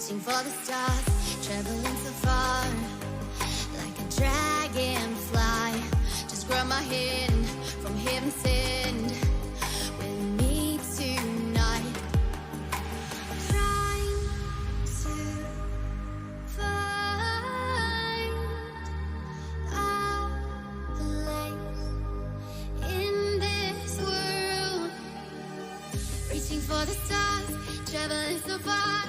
reaching for the stars, traveling so far, like a dragonfly. Just grab my hand from heaven send with me tonight. Trying to find our place in this world, reaching for the stars, traveling so far,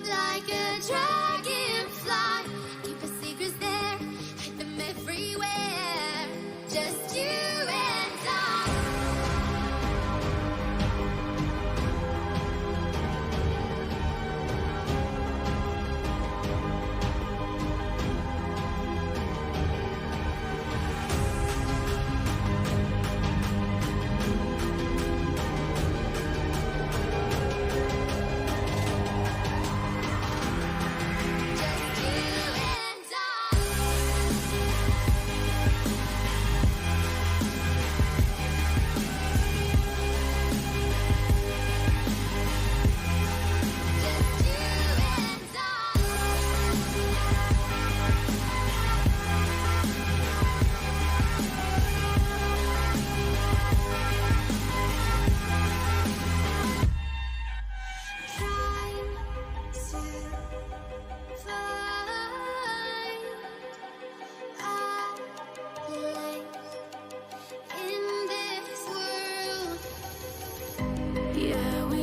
like a dragonfly. Keep our secrets there, hide them everywhere. Just you and I.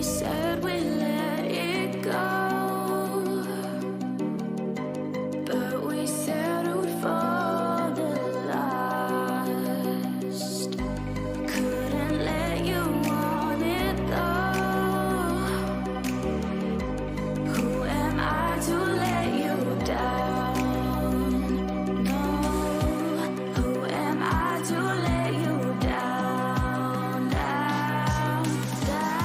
Said we let it go, but we settled for the last. Couldn't let you want it though. Who am I to let you down? No, who am I to let you down, down, down?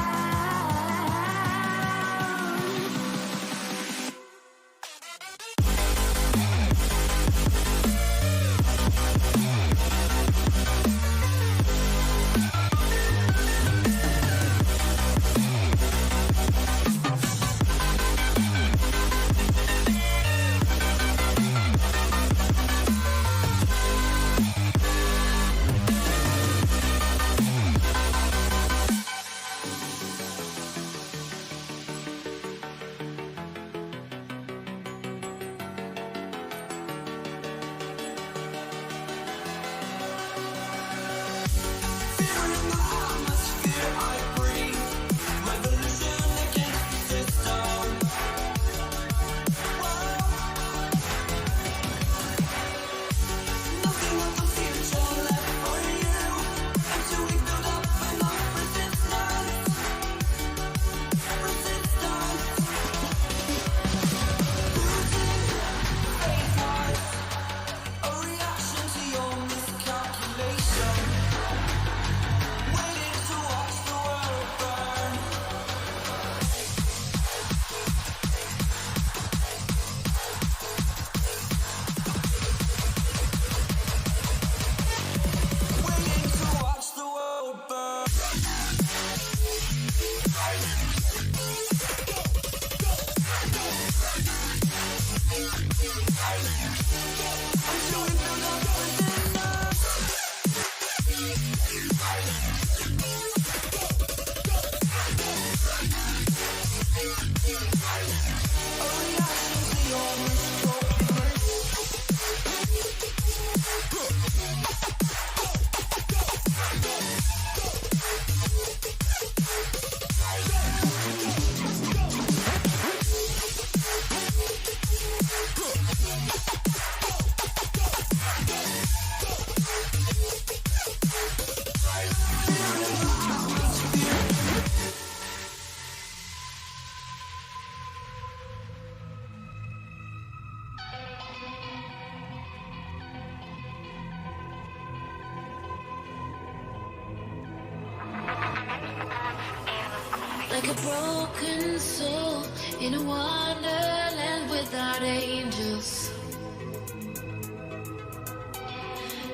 Like a broken soul in a wonderland without angels.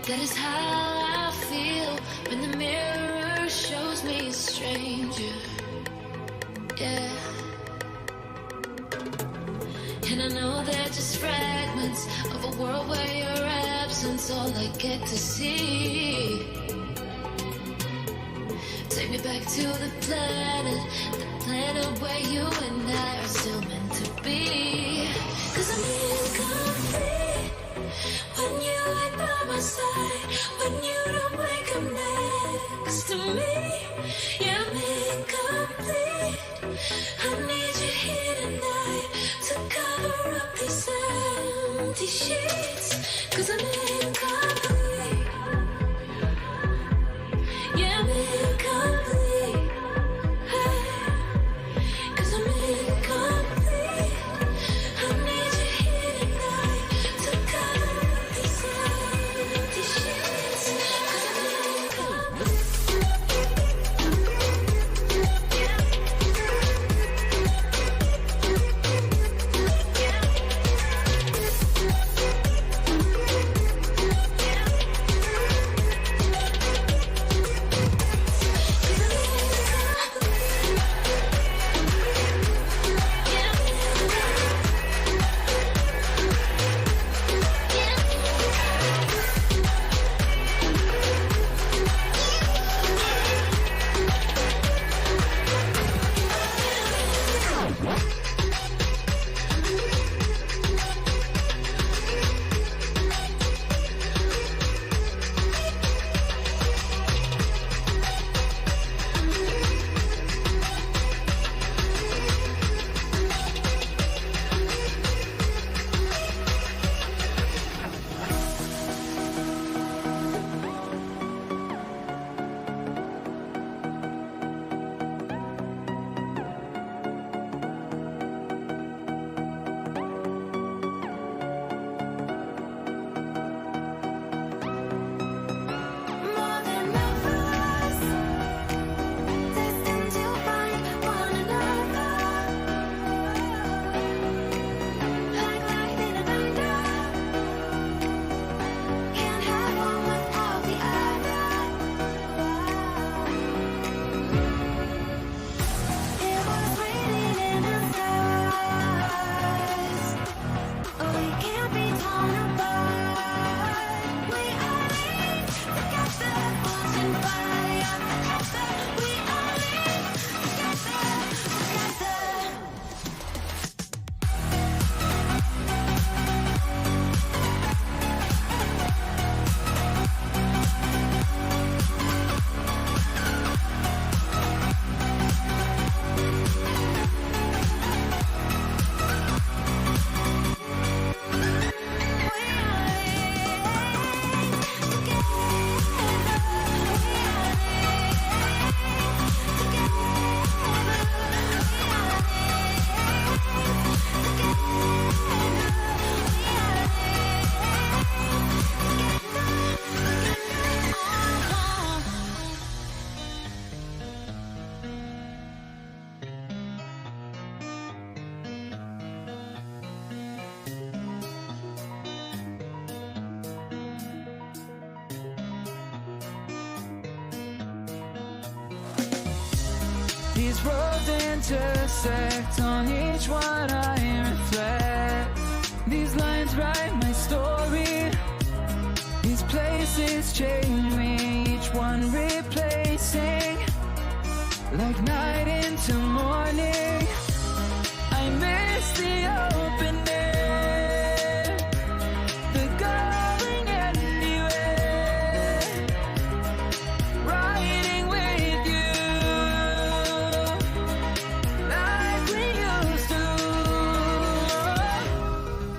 That is how I feel when the mirror shows me a stranger. Yeah. And I know they're just fragments of a world where your absence all I get to see. Take me back to the planet where you and I are still meant to be. 'Cause I'm incomplete when you ain't by my side, when you don't wake up next to me. Yeah, I'm incomplete. I need you here tonight to cover up these empty sheets. 'Cause I'm incomplete. Yeah, I'm incomplete. Hey, 'cause I'm incomplete. I need you here tonight to cover up these empty sheets. 'Cause I'm incomplete. These roads intersect, on each one I reflect. These lines write my story. These places change me, each one replacing. Like night into morning, I miss the open air, the going anywhere, riding with you like we used to.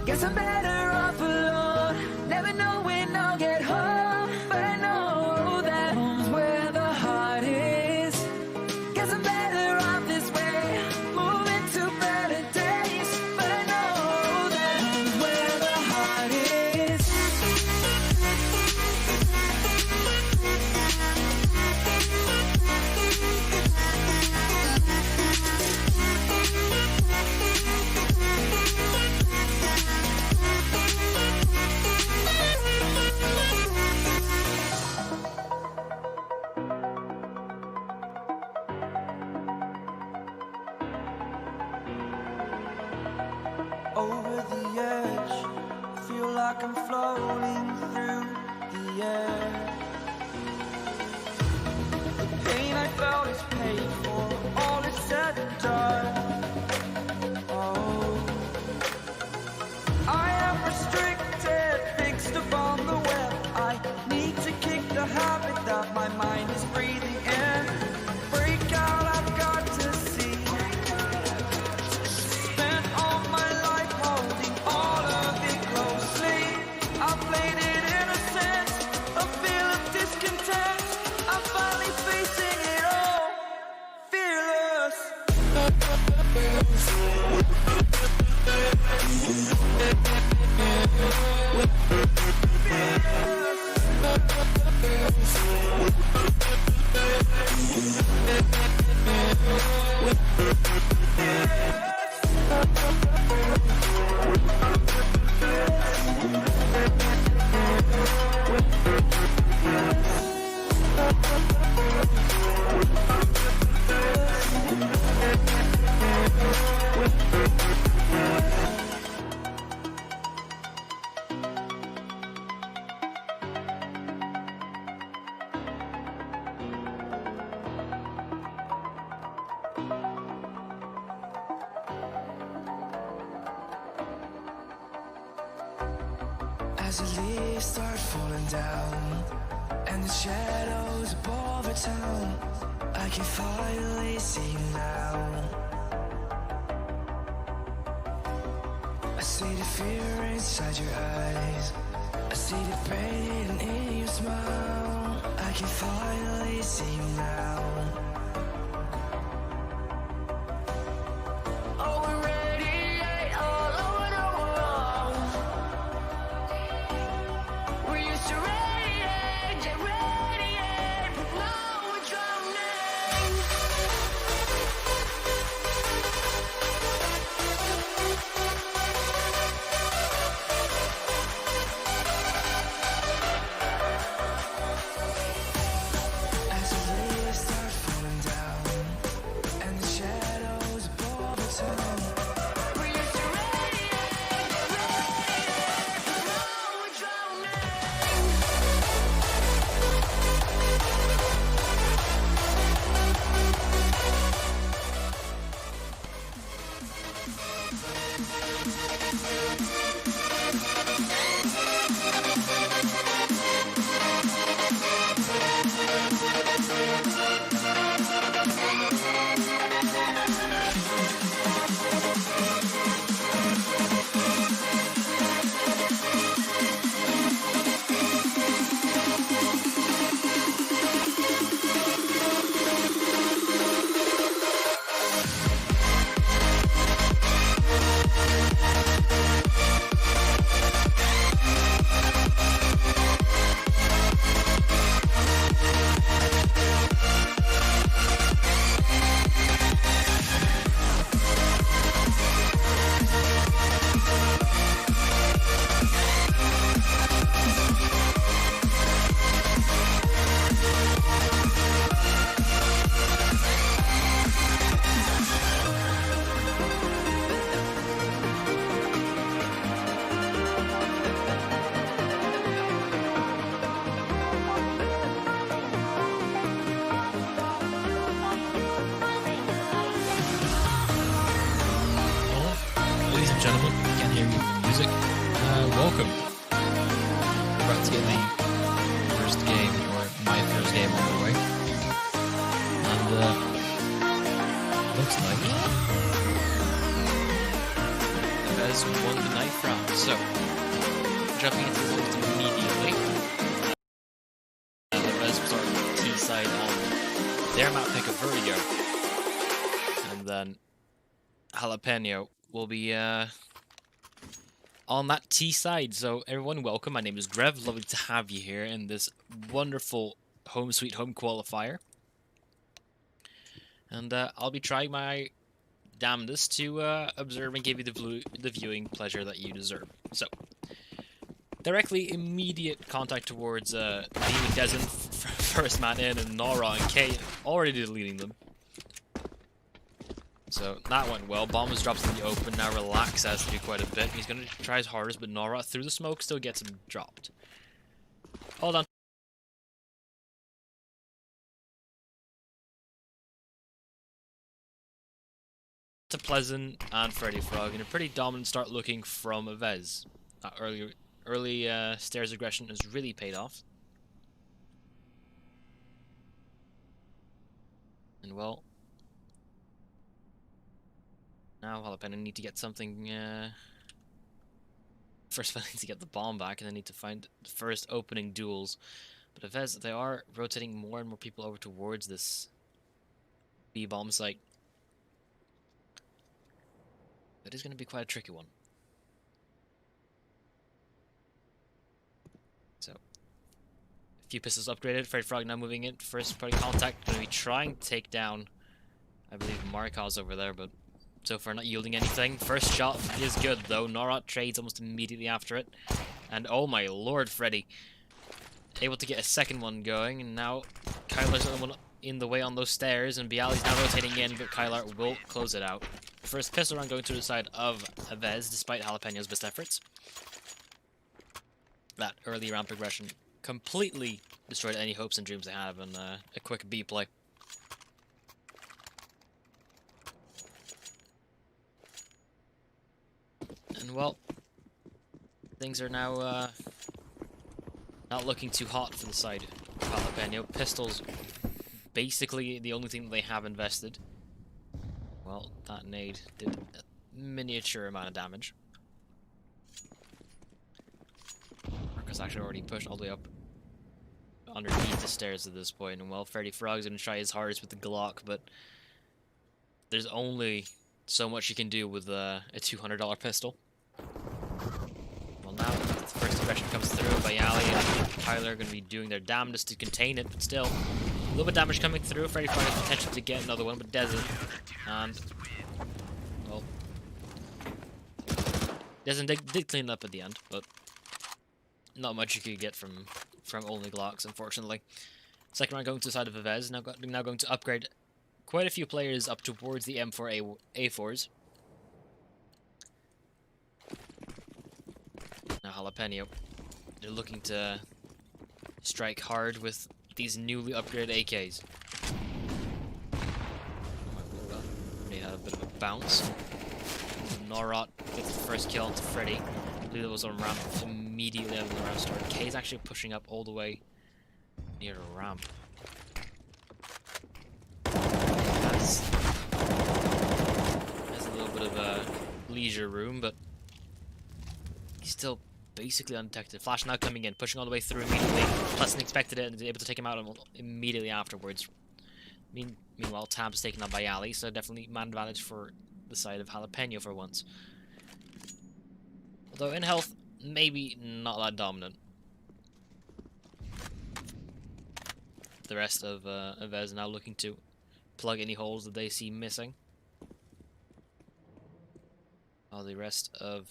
Guess I'm better off alone, never know when I'll get home, but I know that home's where the heart is. Guess I'm better off this way, moving to better days, but I know that home's where the heart is. over the edge. Feel like I'm floating through the air. The pain I felt is paid for, all is said and done. Oh, I am restricted, fixed upon the web. I need to kick the habit that my mind is breathing in. Break out, I've got to see. Spent all my life holding all of it closely. I played it innocent, a feel of discontent. I'm finally facing it all, fearless. As the leaves start falling down and the shadows above our town, I can finally see you now. I see the fear inside your eyes, I see the pain in your smile. I can finally see you now. Oh, we radiate all over the world. We used to radiate, but now we're drowning. As the leaves start falling down and the shadows above the town, we used to radiate, but now we're drowning. Ladies and gentlemen, you can hear the music. Welcome. We're about to get the first game, or my first game on the way. And looks like Avez won the ninth round. So, jumping into this immediately. Avez will start with T side on their map pick of Vertigo. And then Jalapeno will be on that T side. So everyone, welcome. My name is Grev. Lovely to have you here in this wonderful Home Sweet Home qualifier. And I'll be trying my damnedest to observe and give you the viewing pleasure that you deserve. So, directly immediate contact towards leading Desmond, first man in, and Nora and Kay already deleting them. So that went well. Bomb was dropped in the open. Now Relax has to do quite a bit. He's going to try his hardest, but Nora through the smoke still gets him dropped. Hold on. To Pleasant and Freddy Frog, and a pretty dominant start looking from Avez. That early stairs aggression has really paid off. And well, now Jalapeno need to get something. First, I need to get the bomb back, and then need to find the first opening duels. But Avez, they are rotating more and more people over towards this B bomb site. It is going to be quite a tricky one. So, a few pistols upgraded. Freddy Frog now moving in. First party contact. Going to be trying to take down, I believe, Markov's over there, but so far not yielding anything. First shot is good, though. Nora trades almost immediately after it. And oh my lord, Freddy. Able to get a second one going, and now Kylar's the only one in the way on those stairs, and Bialy's now rotating in, but Kylar will close it out. First pistol round going to the side of Avez, despite Jalapeno's best efforts. That early ramp aggression completely destroyed any hopes and dreams they had on a quick B play. And well, things are now not looking too hot for the side of Jalapeno. Pistols, basically the only thing that they have invested. Well, that nade did a miniature amount of damage. Marcus actually already pushed all the way up underneath the stairs at this point. And well, Freddy Frog's going to try his hardest with the Glock, but there's only so much you can do with a $200 pistol. Well, now the first aggression comes through. Bialy and Tyler are going to be doing their damnedest to contain it, but still, a little bit of damage coming through. Freddy Frog has potential to get another one, but doesn't. And, well, Desmond did clean up at the end, but not much you could get from only Glocks, unfortunately. Second round going to the side of Avez, now going to upgrade quite a few players up towards the M4A4s. Now Jalapeno, they're looking to strike hard with these newly upgraded AKs. They had a bit of a bounce. Norot gets the first kill to Freddy. I believe that was on ramp immediately after the round started. K is actually pushing up all the way near the ramp. Has a little bit of a leisure room, but he's still basically undetected. Flash now coming in, pushing all the way through immediately. Pleasant expected it and is able to take him out immediately afterwards. Meanwhile, Tab's taken out by Ali, so definitely man advantage for the side of Jalapeno for once. Although in health, maybe not that dominant. The rest of Avez now looking to plug any holes that they see missing. While the rest of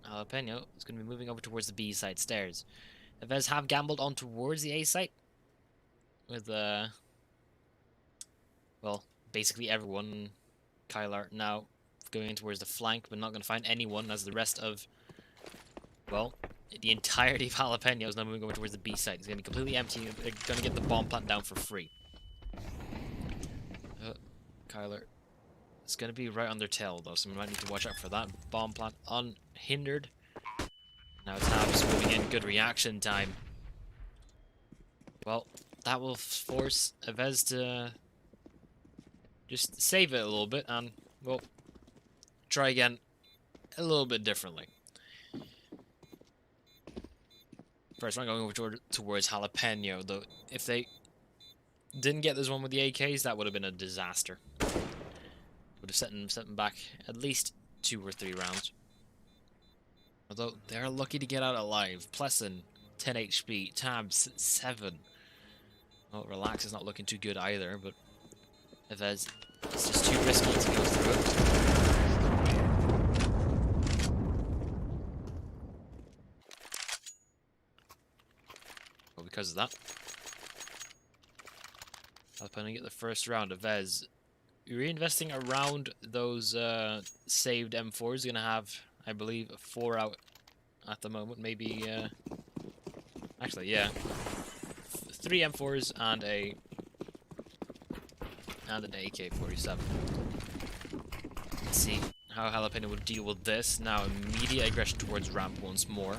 Jalapeno is going to be moving over towards the B side stairs. Avez have gambled on towards the A site with well, basically everyone. Kylar now going towards the flank, but not going to find anyone, as the rest of, well, the entirety of Jalapeno is now moving over towards the B site. It's going to be completely empty. They're going to get the bomb plant down for free. Kylar, it's going to be right on their tail, though, so we might need to watch out for that. Bomb plant unhindered. Now Tab's moving in. Good reaction time. Well, that will force Avez to just save it a little bit and, well, try again a little bit differently. First one going over towards Jalapeno, though if they didn't get this one with the AKs, that would have been a disaster. Would have set them back at least 2 or 3 rounds. Although they're lucky to get out alive. Pleasant, 10 HP, Tabs, 7. Well, Relax is not looking too good either, but Avez, it's just too risky to go through it. Well, because of that, Jalapeno get the first round. Avez reinvesting around those saved M4s. Gonna have, I believe, 4 out at the moment. Maybe, actually, yeah, 3 M4s and an AK-47. Let's see how Jalapeno would deal with this. Now, immediate aggression towards ramp once more.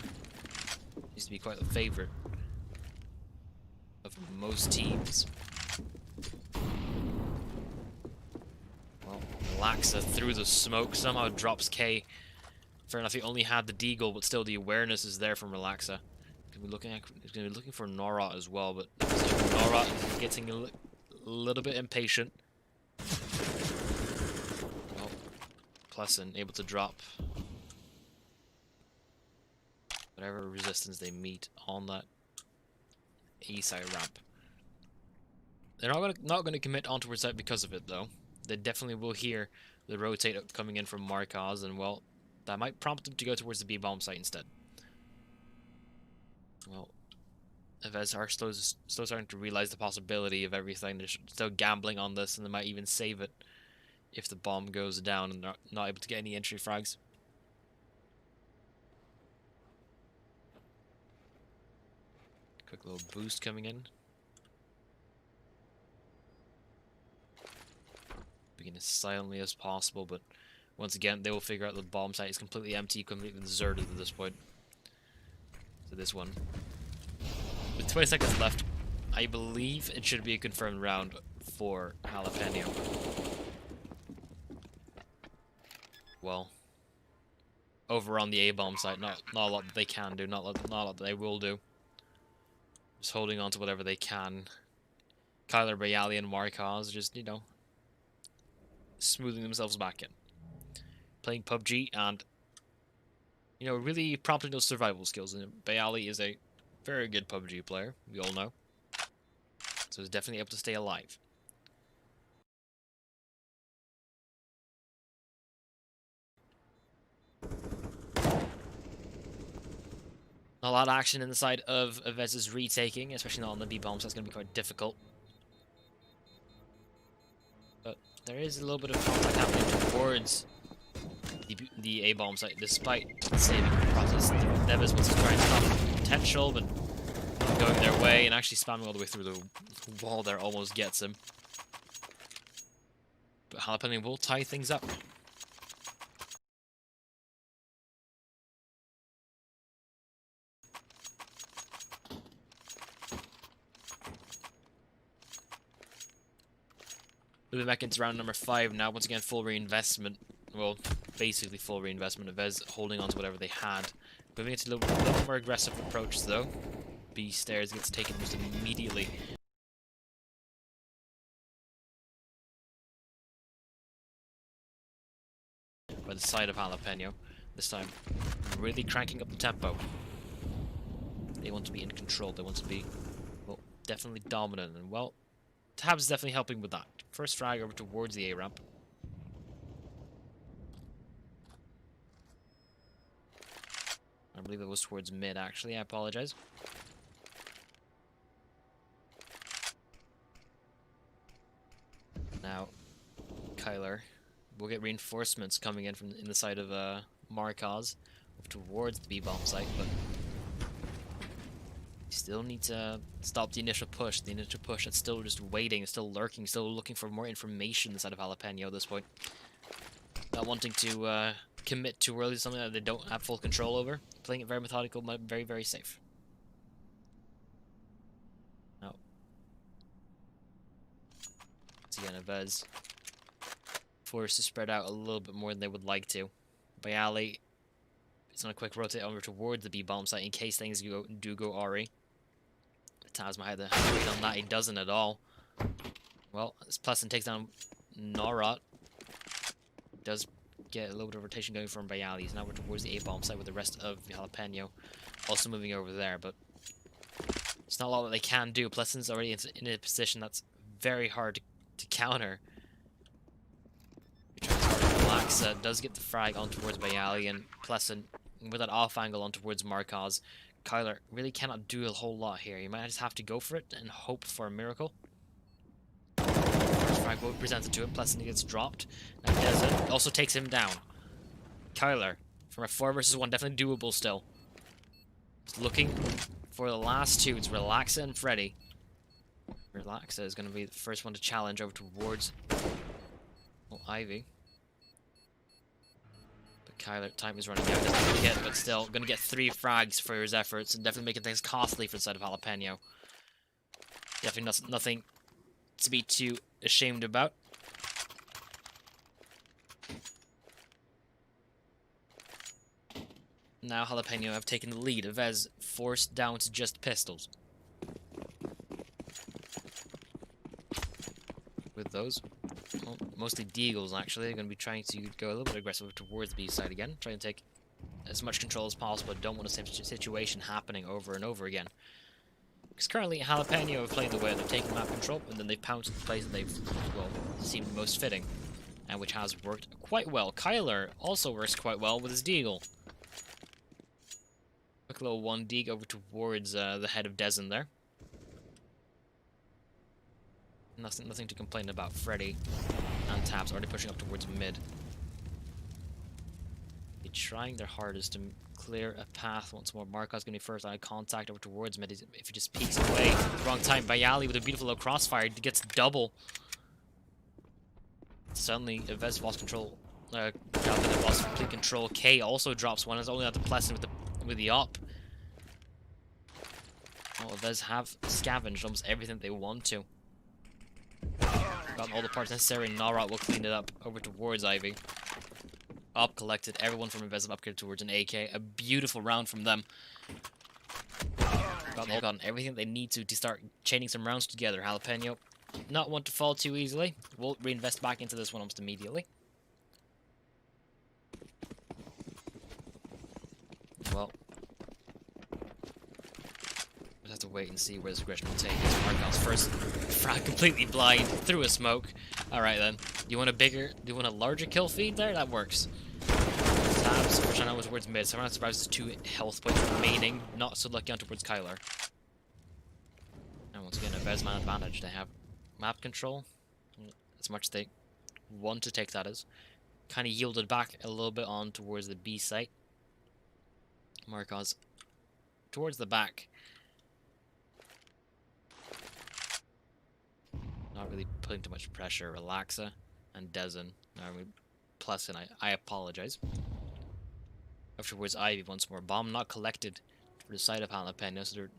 Used to be quite the favorite of most teams. Well, Laxa through the smoke somehow drops K. Fair enough, he only had the deagle, but still the awareness is there from Relaxa. He's gonna be looking for Nora as well, but Nora is getting a little bit impatient. Well, Pleasant able to drop whatever resistance they meet on that A side ramp. They're not gonna commit on towards that because of it though. They definitely will hear the rotate coming in from Markaz, and well, that might prompt them to go towards the B bomb site instead. Well, Avez are still starting to realize the possibility of everything. They're still gambling on this, and they might even save it if the bomb goes down and they're not able to get any entry frags. Quick little boost coming in. Begin as silently as possible, but once again, they will figure out the bomb site is completely empty, completely deserted at this point. So this one. With 20 seconds left, I believe it should be a confirmed round for Jalapeno. Well, over on the A-bomb site, not a lot that they can do, not a lot that they will do. Just holding on to whatever they can. Kyler, Bayali, and Markaz just, you know, smoothing themselves back in. Playing PUBG and, you know, really prompting those survival skills. And Bayali is a very good PUBG player, we all know. So he's definitely able to stay alive. Not a lot of action in the side of Avez's retaking, especially not on the B-bomb, so that's going to be quite difficult. But there is a little bit of contact happening towards the A-bomb site, despite saving the process. Neves wants to try and stop potential, but not going their way, and actually spamming all the way through the wall there almost gets him. But Jalapeno will tie things up. Moving back into round number 5 now. Once again, full reinvestment. Well, basically full reinvestment of Avez holding on to whatever they had. Moving into a little more aggressive approach though. B stairs gets taken almost immediately. By the side of Jalapeno. This time, really cranking up the tempo. They want to be in control. They want to be, well, definitely dominant. And well, Tab's definitely helping with that. First frag over towards the A ramp. I believe it was towards mid, actually. I apologize. Now, Kyler will get reinforcements coming in from the side of Markaz towards the B-bomb site, but you still need to stop the initial push. The initial push that's still just waiting, still lurking, still looking for more information inside of Jalapeno at this point. Not wanting to commit too early to something that they don't have full control over. Playing it very methodical, very, very safe. Now, once again, Avez forced to spread out a little bit more than they would like to. Bayali is on a quick rotate over towards the B-bomb site in case things do go awry. Taz might have to wait on that. He doesn't at all. Well, as Pleasant takes down Norat, does get a little bit of rotation going from Bayali. He's now towards the A-bomb site with the rest of Jalapeno also moving over there, but it's not a lot that they can do. Pleasant's already in a position that's very hard to counter. He tries hard to relax, does get the frag on towards Bayali, and Pleasant with that off angle on towards Markaz. Kyler really cannot do a whole lot here. You might just have to go for it and hope for a miracle. First frag frag presented to him, plus he gets dropped. Now Desmond also takes him down. Kyler, from a 4 versus 1, definitely doable still. Just looking for the last two. It's Relaxa and Freddy. Relaxa is going to be the first one to challenge over towards Ivy. But Kyler, time is running out. Doesn't really get it, but still going to get 3 frags for his efforts and definitely making things costly for the side of Jalapeno. Definitely nothing to be too ashamed about. Now Jalapeno have taken the lead. Avez forced down to just pistols. With those, well, mostly Deagles actually, are going to be trying to go a little bit aggressive towards the B side again, trying to take as much control as possible. Don't want the same situation happening over and over again. Because currently Jalapeno have played the way they've taken map control, and then they've pounced the place that they've, well, seemed most fitting, and which has worked quite well. Kyler also works quite well with his Deagle. Quick little 1 Deag over towards the head of Dezen there. Nothing to complain about. Freddy and Taps already pushing up towards mid. They're trying their hardest to clear a path once more. Marco's going to be first eye contact over towards mid. If he just peeks away, wrong time. Bayali with a beautiful little crossfire gets double. Suddenly, Avez lost control. Lost complete control. K also drops one. It's only at the Pleasant with the op. Well, Avez have scavenged almost everything they want to. Gotten all the parts necessary. Narot will clean it up over towards Ivy. Up collected. Everyone from Avez upgraded towards an AK. A beautiful round from them. Gotten everything they need to start chaining some rounds together. Jalapeno, not one to fall too easily. We'll reinvest back into this one almost immediately. Well, we'll have to wait and see where this aggression will take us. Marcos first frag completely blind through a smoke. Alright then. Do you want a larger kill feed there? That works. Tabs, first I was towards mid, so I'm not surprised there's 2 health points remaining. Not so lucky on towards Kyler. And once again, a Vezman advantage. They have map control. As much as they want to take that as. Kind of yielded back a little bit on towards the B site. Marcos towards the back. Not really putting too much pressure. Relaxa and Dezen. Plus, and I apologize. Afterwards, Ivy once more. Bomb not collected for the side of Jalapeno, so they're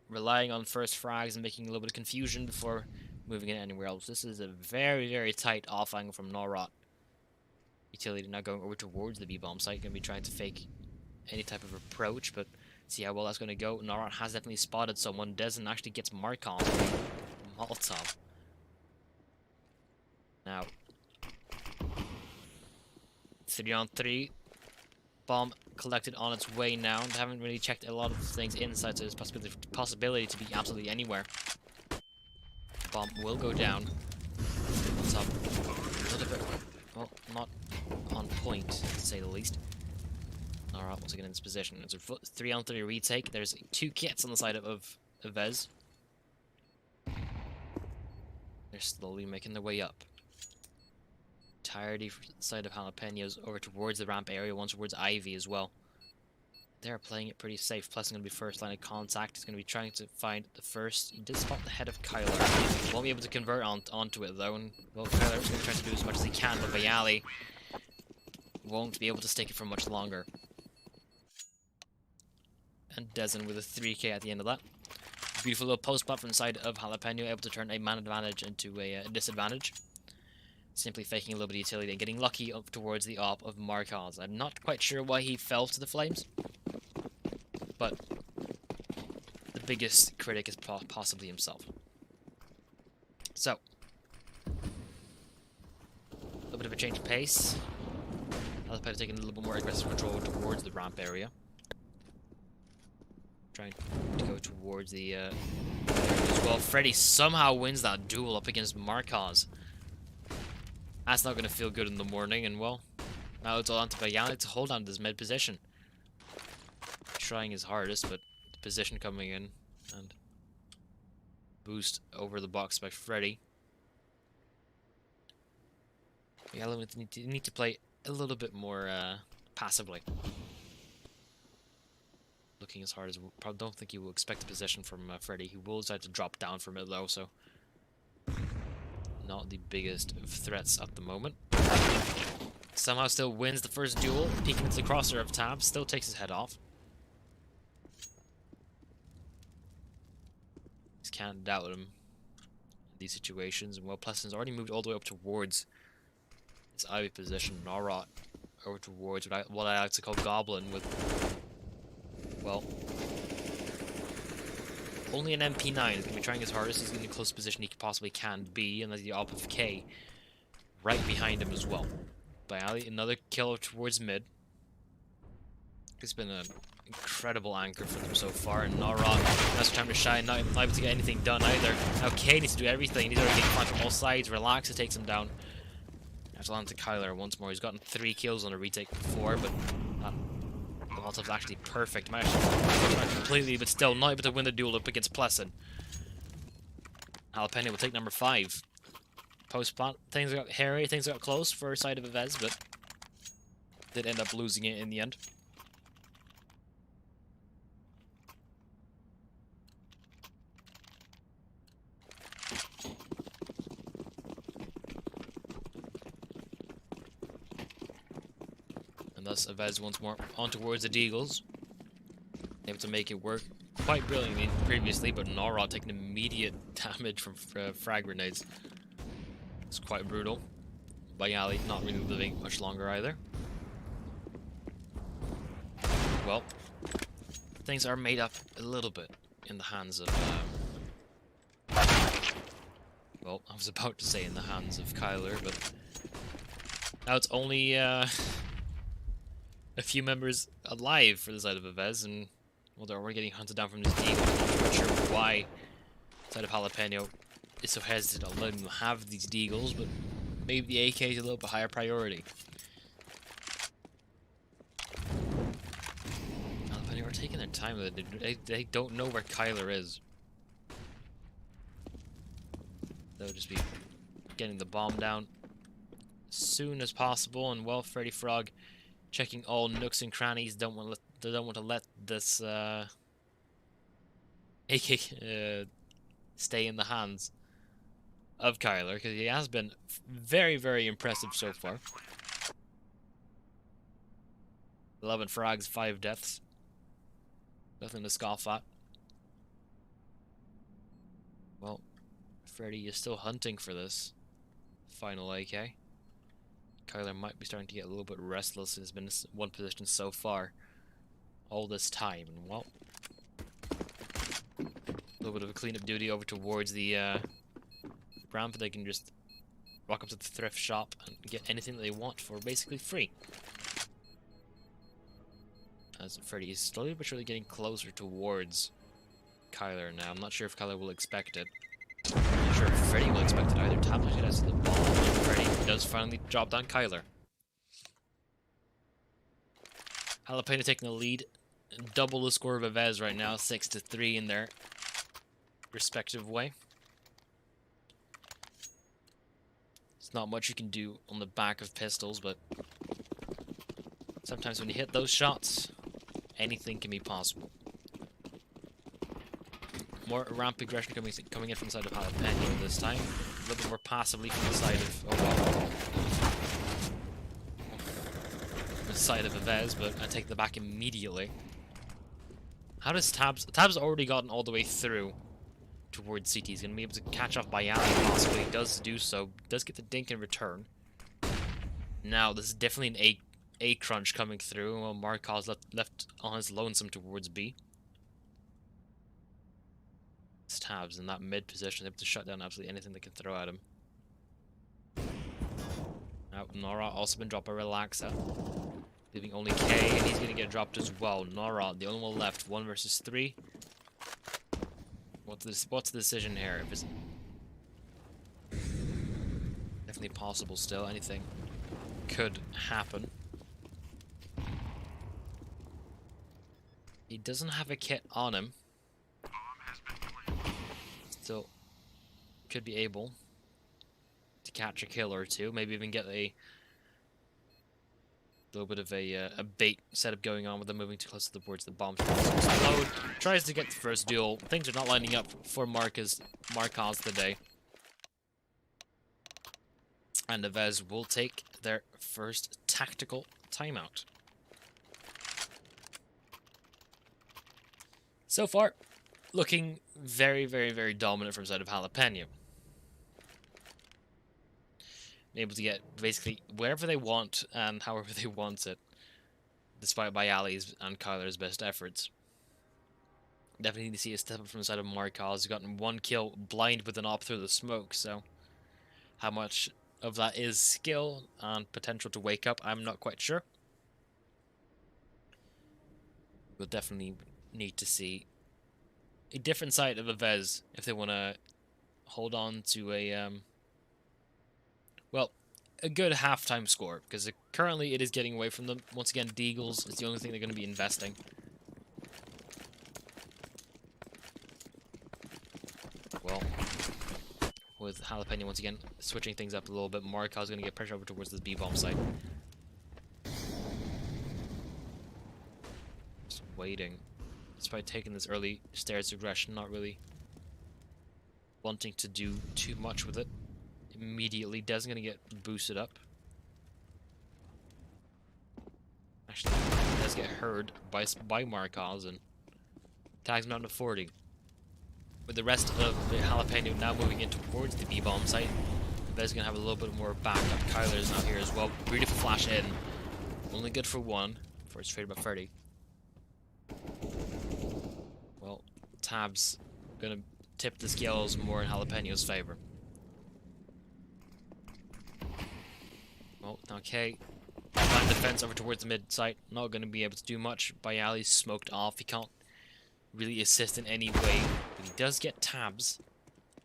relying on first frags and making a little bit of confusion before moving it anywhere else. This is a very, very tight off angle from Norot. Utility now going over towards the B-bomb site. Going to be trying to fake any type of approach, but see how well that's going to go. Norot has definitely spotted someone. Dezen actually gets Markov. Molotov. Now, 3-on-3. Bomb collected on its way now. They haven't really checked a lot of things inside, so there's possibility to be absolutely anywhere. Bomb will go down. What's up? A little bit, well, not on point, to say the least. Alright, once again in this position. It's a 3-on-3 retake. There's 2 kits on the side of Avez. They're slowly making their way up. Entirety from the side of Jalapenos over towards the ramp area, one towards Ivy as well. They're playing it pretty safe. Plus, going to be first line of contact. He's going to be trying to find the first. He did spot the head of Kyler. Won't be able to convert onto it though. And, well, Kyler's going to try to do as much as he can, but Bayali won't be able to stick it for much longer. And Dezen with a 3k at the end of that. Beautiful little post pop from the side of Jalapeno, able to turn a man advantage into a disadvantage. Simply faking a little bit of utility and getting lucky up towards the op of Marcos. I'm not quite sure why he fell to the flames, but the biggest critic is possibly himself. So, a little bit of a change of pace. Jalapeno taking a little bit more aggressive control towards the ramp area. Trying to go towards the as well. Freddy somehow wins that duel up against Marcos. That's not going to feel good in the morning, and well, now it's all on to Bayani to hold on to this mid position. Trying his hardest, but the position coming in, and boost over the box by Freddy. Yeah, need to play a little bit more passively. Looking as hard as... Probably don't think you will expect a possession from Freddy. He will decide to drop down from it though, so... Not the biggest of threats at the moment. Somehow still wins the first duel, peeking into the crosshair of Tabs, still takes his head off. Just can't doubt him in these situations. And well, Plesson's already moved all the way up towards his Ivy position. Norrot over towards what I like to call Goblin with, well, only an MP9. He's going to be trying his hardest. He's in the close position he possibly can be, and there's the op of K right behind him as well. By Ali, another kill towards mid. It's been an incredible anchor for them so far, and Norrot, that's time to shine, not able to get anything done either. Now K needs to do everything. He's already getting flanked from all sides. Relaxa takes him down. Have to land to Kyler once more. He's gotten 3 kills on a retake before, but the Molotov's actually perfect. Might actually not completely, but still not able to win the duel up against Plesson. Jalapeno will take number 5. Post-plant, things got hairy, things got close for side of Avez, but did end up losing it in the end. And thus Avez once more on towards the Deagles. Able to make it work quite brilliantly previously, but Norrot taking immediate damage from frag grenades. It's quite brutal. Bayali not really living much longer either. Well, things are made up a little bit in the hands of... well, I was about to say in the hands of Kyler, but now it's only a few members alive for the side of Avez, and well, they're already getting hunted down from this deal. I'm not sure why the side of Jalapeno is so hesitant on letting them have these deagles, but maybe the AK is a little bit higher priority. Jalapeno are taking their time with it. They don't know where Kyler is. They'll just be getting the bomb down as soon as possible, and well, Freddy Frog checking all nooks and crannies. Don't want to let this AK stay in the hands of Kyler, because he has been very, very impressive so far. 11 frags, 5 deaths. Nothing to scoff at. Well, Freddy is still hunting for this final AK. Kyler might be starting to get a little bit restless. He's been in one position so far all this time, and well, a little bit of a cleanup duty over towards the ramp. They can just walk up to the thrift shop and get anything that they want for basically free. As Freddy is slowly but surely getting closer towards Kyler now. I'm not sure if Kyler will expect it. I'm not sure if Freddy will expect it either. Tab actually has the ball, and Freddy does finally drop down Kyler. Jalapeno taking the lead. Double the score of Avez right now, 6-3 in their respective way. It's not much you can do on the back of pistols, but sometimes when you hit those shots, anything can be possible. More ramp aggression coming in from the side of Jalapeno this time. A little bit more passively from the side of... oh wow. The side of Avez, but I take the back immediately. How does Tabs... Tabs already gotten all the way through towards CT. He's going to be able to catch off by Ali, possibly. He does do so. Does get the dink in return. Now, this is definitely an A crunch coming through. Well, Markov's left on his lonesome towards B. It's Tabs in that mid position, able to shut down absolutely anything they can throw at him. Now, Nora also been dropped by Relaxa, leaving only K, and he's going to get dropped as well. Nora, the only one left, 1 versus 3. What's the decision here? If it's definitely possible still, anything could happen. He doesn't have a kit on him. Still could be able to to catch a kill or two, maybe even get a little bit of a bait setup going on with them moving too close to the boards. The bomb explode, tries to get the first duel. Things are not lining up for Marcos today. And Avez will take their first tactical timeout. So far, looking very, very, very dominant from the side of Japaleno. Able to get basically wherever they want and however they want it, despite Bayali's and Kyler's best efforts. Definitely need to see a step up from the side of Marcos. He's gotten one kill blind with an op through the smoke, so how much of that is skill and potential to wake up, I'm not quite sure. We'll definitely need to see a different side of Avez if they want to hold on to a well, a good halftime score, because currently it is getting away from them. Once again, Deagles is the only thing they're going to be investing. Well, with Japaleno once again switching things up a little bit, Marcos is going to get pressure over towards this B-bomb site. Just waiting. Despite taking this early stairs aggression, not really wanting to do too much with it. Immediately, Des going to get boosted up. Actually, Des get heard by Marcos and tags him down to 40. With the rest of the Japaleno now moving in towards the B-bomb site, Des going to have a little bit more backup. Kyler's not here as well. Beautiful flash in. Only good for one before it's traded by 30. Well, Tab's going to tip the scales more in Jalapeno's favor. Well, okay. Line defense over towards the mid site. Not going to be able to do much. Bayali's smoked off. He can't really assist in any way. But he does get tabs.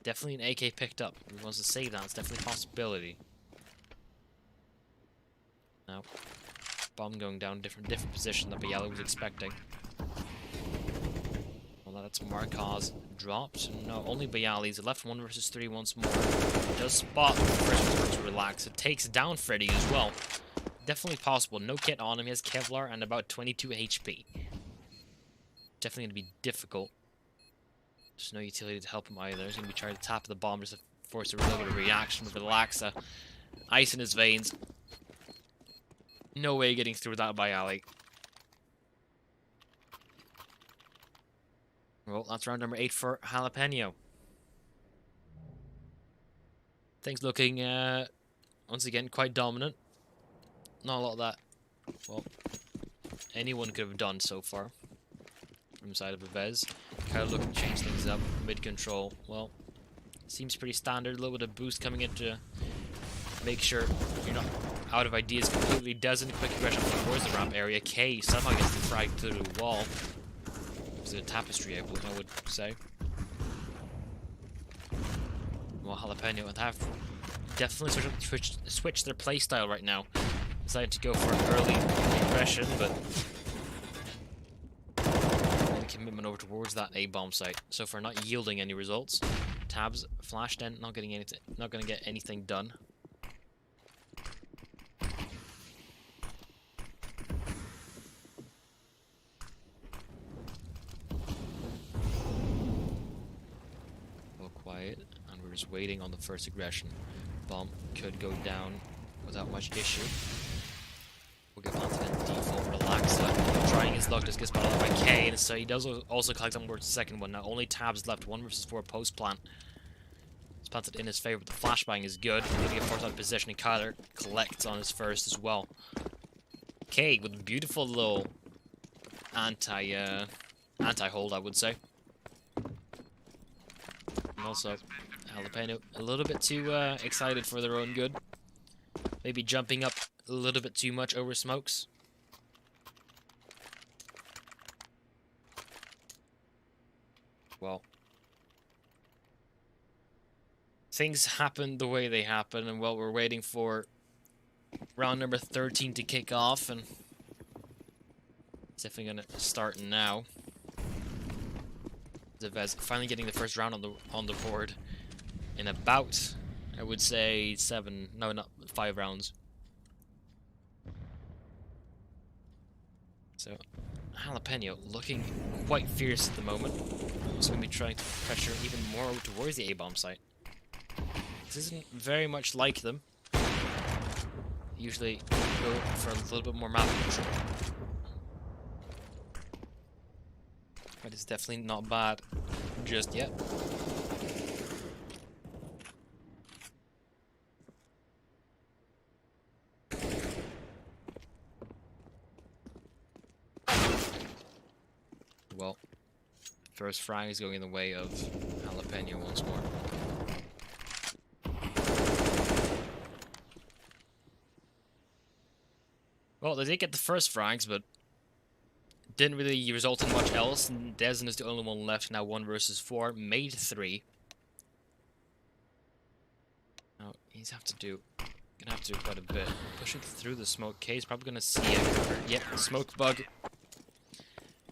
Definitely an AK picked up. He wants to save that. It's definitely a possibility. Now, bomb going down. Different position that Bayali was expecting. Well, that's Marcos dropped. No, only Bayali's left 1 versus 3 once more. Does spot the first one to relax. It takes down Freddy as well. Definitely possible. No kit on him. He has Kevlar and about 22 HP. Definitely going to be difficult. There's no utility to help him either. He's going to be trying to tap the bomb just to force a little bit of reaction with the Laxa. Ice in his veins. No way getting through that Bayali. Well, that's round number 8 for Japaleno. Things looking, once again, quite dominant. Not a lot of that, well, anyone could have done so far. From the side of Avez. Kind of looking to change things up. Mid-control, well, seems pretty standard. A little bit of boost coming in to make sure you're not out of ideas completely. Doesn't quick aggression towards the ramp area. K somehow gets the frag through the wall. It's a tapestry, I would say. Well, Japaleno and have definitely switched their playstyle right now. Decided to go for an early aggression, but the commitment over towards that A-bomb site. So far, not yielding any results. Tabs flashed in, not getting anything, not going to get anything done. Quiet, and we're just waiting on the first aggression. Bomb could go down without much issue. We'll get planted in default for the Laxa. Trying his luck, just gets spotted by K, and so he does also collect on towards the second one. Now only Tabs left, 1 versus 4 post plant. It's planted in his favor, but the flashbang is good. He's going to get forced out of position, and Kyler collects on his first as well. K with a beautiful little anti-hold, I would say. And also, Japaleno a little bit too excited for their own good. Maybe jumping up a little bit too much over smokes. Well, things happen the way they happen, and well, we're waiting for round number 13 to kick off, and it's definitely going to start now. Avez finally getting the first round on the board in about I would say 7, no, not 5 rounds. So, Jalapeno looking quite fierce at the moment. Also going to be trying to pressure even more towards the A-bomb site. This isn't very much like them. Usually go for a little bit more map control. But it's definitely not bad just yet. Well, first frag is going in the way of Jalapeno once more. Well, they did get the first frags, but didn't really result in much else. And Dezen is the only one left now, 1 versus 4, made 3. Now he's gonna have to do quite a bit. Pushing through the smoke. K is probably gonna see a cover. Yep, smoke bug.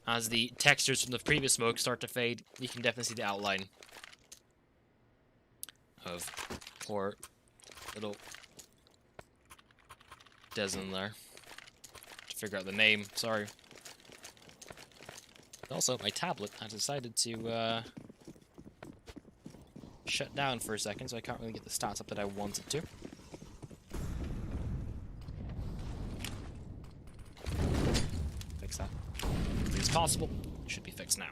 As the textures from the previous smoke start to fade, you can definitely see the outline of poor little Dezen there. To figure out the name, sorry. Also, my tablet has decided to shut down for a second, so I can't really get the stats up that I wanted to. Fix that. As soon as possible. Should be fixed now.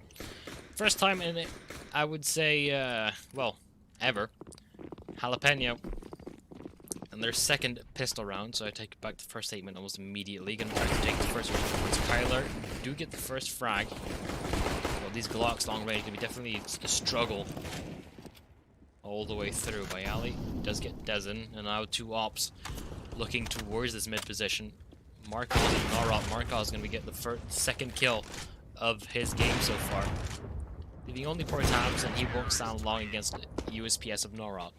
First time in it, I would say, well, ever. Jalapeno. And their second pistol round, so I take back the first statement almost immediately. Gonna try to take the first one towards Kyler. Do get the first frag. Well, these Glocks long range can be definitely a struggle all the way through. Bayali does get Dezen, and now 2 ops looking towards this mid position. Marcos and Norop. Marcos is going to get the second kill of his game so far. Leaving only poor tabs, and he won't stand long against USPS of Norop.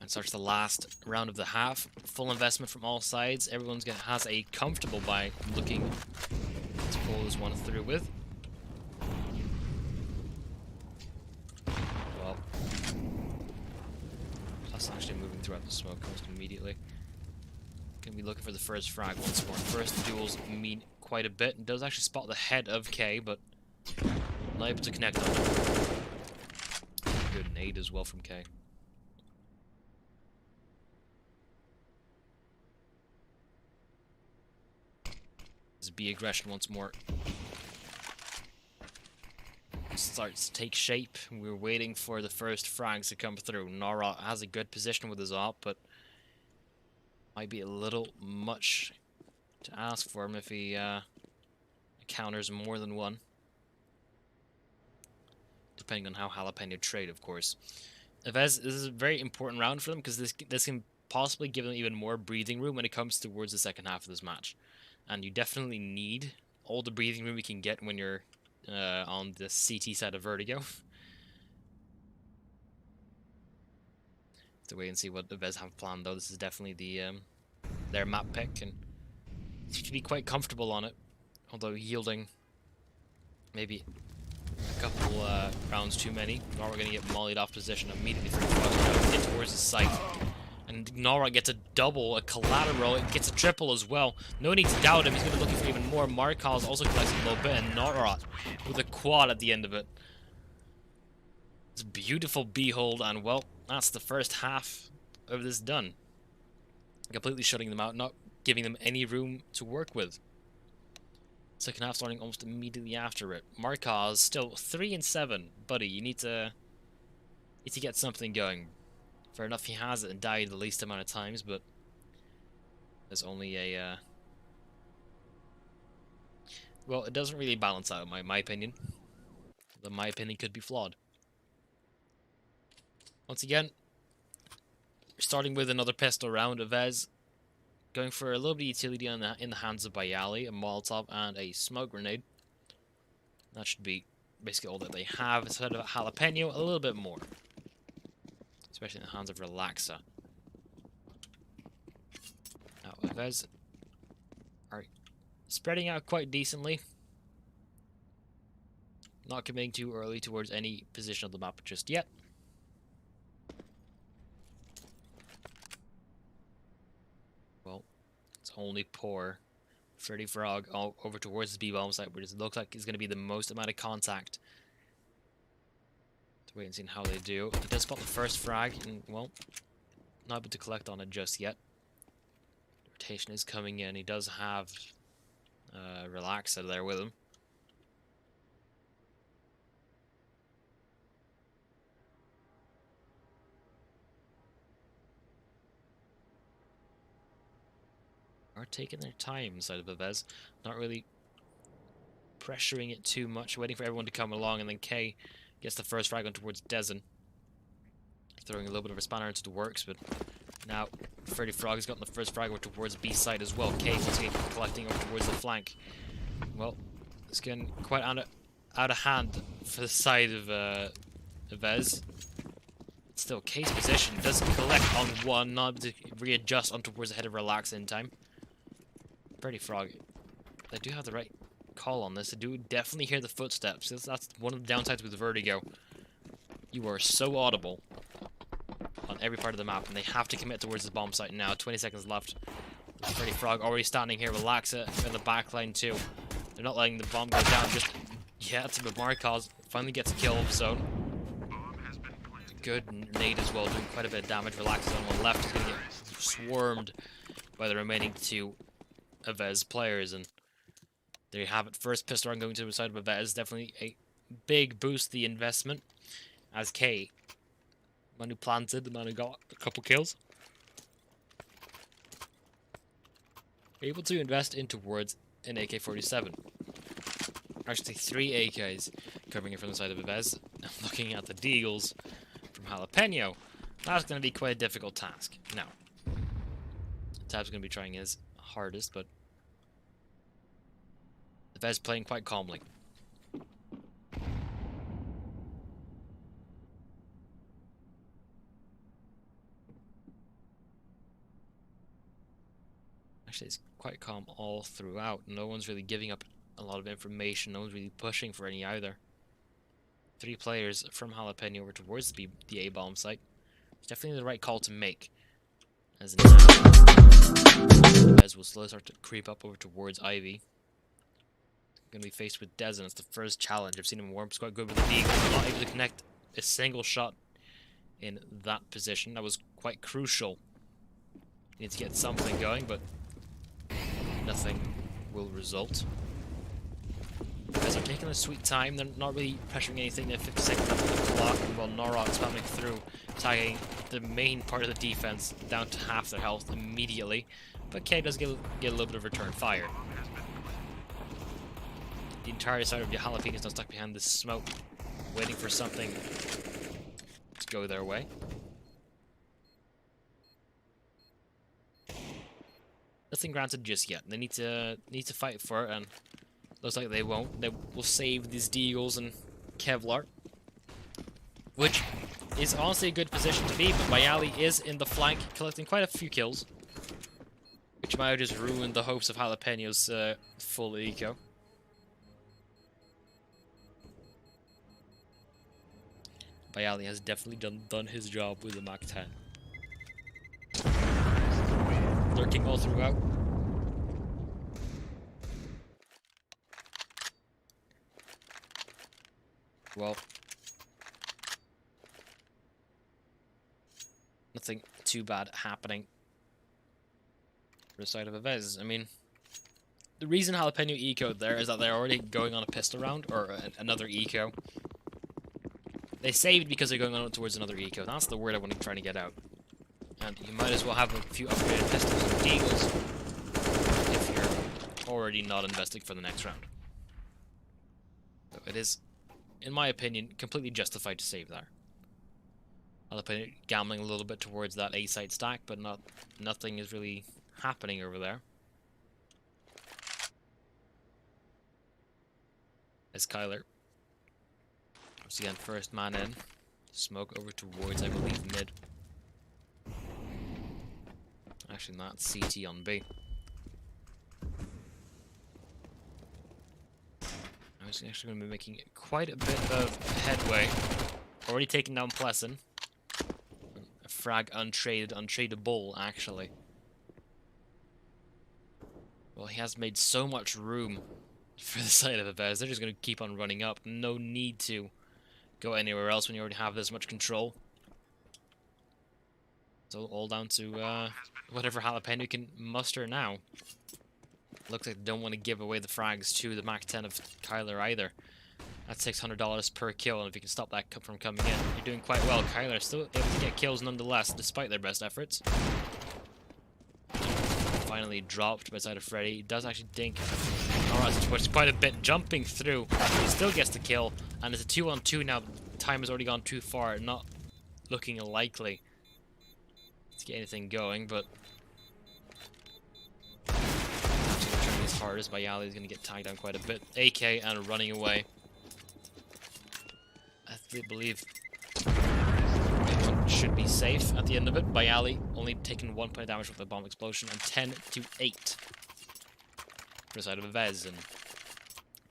Starts the last round of the half. Full investment from all sides. Everyone's has a comfortable buy looking to pull this one through with. Well, plus actually moving throughout the smoke almost immediately. Gonna be looking for the first frag once more. First duels mean quite a bit. It does actually spot the head of K, but not able to connect on it. Good nade as well from K. B aggression once more starts to take shape. We're waiting for the first frags to come through. Nara has a good position with his op, but might be a little much to ask for him if he counters more than one, depending on how Jalapeno trade, of course. Avez, this is a very important round for them because this can possibly give them even more breathing room when it comes towards the second half of this match. And you definitely need all the breathing room you can get when you're on the CT side of Vertigo. To wait and see what the Vez have planned, though. This is definitely their map pick, and you should be quite comfortable on it. Although yielding maybe a couple rounds too many. Now we're going to get mollied off position immediately for get towards the site. And Nora gets a double, a collateral, it gets a triple as well. No need to doubt him, he's going to be looking for even more. Markos also collects a little bit, and Nora with a quad at the end of it. It's a beautiful behold, and well, that's the first half of this done. Completely shutting them out, not giving them any room to work with. Second half starting almost immediately after it. Markos still 3-7, buddy. You need to get something going. Fair enough, he has it and died the least amount of times, but there's only a well, it doesn't really balance out, in my opinion. My opinion could be flawed. Once again, starting with another pistol round. Avez going for a little bit of utility in the hands of Bayali, a Molotov and a smoke grenade. That should be basically all that they have. Instead of Jalapeno, a little bit more. Especially in the hands of Relaxa. Now, Avez are spreading out quite decently. Not committing too early towards any position of the map just yet. Well, it's only poor. Freddy Frog over towards the B-bomb site, where it looks like it's going to be the most amount of contact. To wait and see how they do. He does spot the first frag, and, well, not able to collect on it just yet. Rotation is coming in. He does have Relaxa there with him. Are taking their time inside of Avez, not really pressuring it too much, waiting for everyone to come along, and then K gets the first frag on towards Dezen. Throwing a little bit of a spanner into the works, but now Freddy Frog has gotten the first frag over towards B side as well. K once again collecting over towards the flank. Well, it's getting quite out of hand for the side of Avez. Still, K's position doesn't collect on one, not to readjust on towards the head of Relax in time. Freddy Frog, they do have the right call on this. They do definitely hear the footsteps. That's one of the downsides with Vertigo. You are so audible on every part of the map, and they have to commit towards the bomb site now. 20 seconds left. Freddy Frog already standing here. Relaxa in the back line too. They're not letting the bomb go down just yet, but Marcos finally gets a kill of zone. Good nade as well, doing quite a bit of damage. Relaxes on one left. He's going to get swarmed by the remaining two Avez players, and there you have it. First pistol round going to the side of Avez. Definitely a big boost the investment, as K, the man who planted, the man who got a couple kills, able to invest in towards an AK-47. Actually, 3 AKs coming in from the side of Avez. Looking at the deagles from Jalapeno, that's going to be quite a difficult task. Now, Tab's going to be trying his hardest, but Avez playing quite calmly. Actually, it's quite calm all throughout. No one's really giving up a lot of information. No one's really pushing for any either. 3 players from Jalapeno over towards the A bomb site. It's definitely the right call to make. As will slowly start to creep up over towards Ivy. Going to be faced with Dezen. It's the first challenge. I've seen him warm quite good with the Deagle. Not able to connect a single shot in that position. That was quite crucial. He needs to get something going, but nothing will result. As they're taking a sweet time, they're not really pressuring anything. They're 50 seconds left on the clock, while Norok spamming through, tagging the main part of the defense down to half their health immediately. But K does get a little bit of return fire. The entire side of the Jalapeno is not stuck behind this smoke, waiting for something to go their way. Nothing granted just yet. They need to fight for it, and looks like they won't. They will save these Deagles and Kevlar, which is honestly a good position to be, but Bayali is in the flank, collecting quite a few kills, which might have just ruined the hopes of Jalapeno's full eco. Bayali has definitely done his job with the Mach 10. Lurking all throughout. Well, nothing too bad happening for the side of Avez. I mean, the reason Jalapeno ecoed there is that they're already going on a pistol round, or another eco. They saved because they're going on towards another eco. That's the word I want to try to get out. And you might as well have a few upgraded pistols and deagles if you're already not investing for the next round. So it is, in my opinion, completely justified to save there. Jalapeno gambling a little bit towards that A-side stack, but nothing is really happening over there. As Kyler Once again, first man in. Smoke over towards, I believe, mid. Actually, not CT on B. I was actually going to be making quite a bit of headway. Already taken down Pleasant. A frag untradeable, actually. Well, he has made so much room for the side of Avez. They're just going to keep on running up. No need to go anywhere else when you already have this much control. So all down to whatever Jalapeno can muster now. Looks like they don't want to give away the frags to the Mach 10 of Kyler either. That's $600 per kill, and if you can stop that from coming in, you're doing quite well. Kyler still able to get kills nonetheless, despite their best efforts. Finally dropped by the side of Freddy. He does actually dink Noraz towards quite a bit, jumping through. He still gets the kill, and it's a 2-on-2 now. Time has already gone too far, not looking likely to get anything going, but trying his hardest. Bayali is going to get tagged down quite a bit. AK and running away. I believe everyone should be safe at the end of it. Bayali only taking 1 point of damage from the bomb explosion, and 10-8 for the side of Avez. And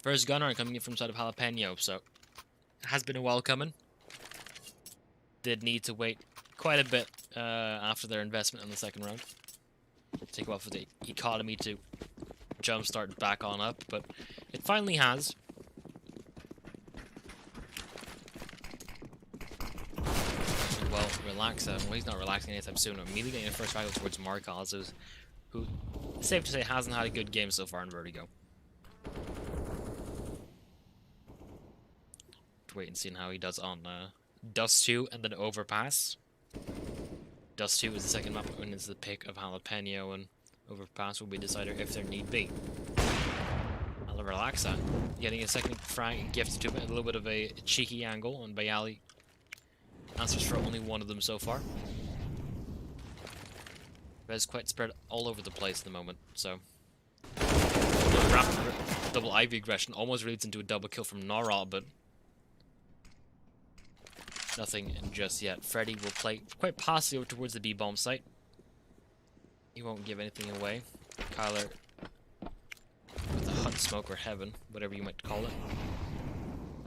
first gunner coming in from the side of Jalapeno, so it has been a while coming. Did need to wait quite a bit after their investment in the second round. Take a while for the economy to jumpstart back on up, but it finally has. Well, relax. Well, he's not relaxing anytime soon. Immediately getting the first battle towards Marcos, who, safe to say, hasn't had a good game so far in Vertigo. Wait and see how he does on Dust 2 and then Overpass. Dust 2 is the second map when it's the pick of Jalapeno, and Overpass will be decided if there need be. I'll relax that. Getting a second frag gifted to him, a little bit of a cheeky angle, and Bayali answers for only one of them so far. Bez quite spread all over the place at the moment, so double Ivy aggression almost leads into a double kill from Nora, but nothing just yet. Freddy will play quite passively over towards the B-bomb site. He won't give anything away. Kyler with a Hunt Smoke or Heaven, whatever you might call it.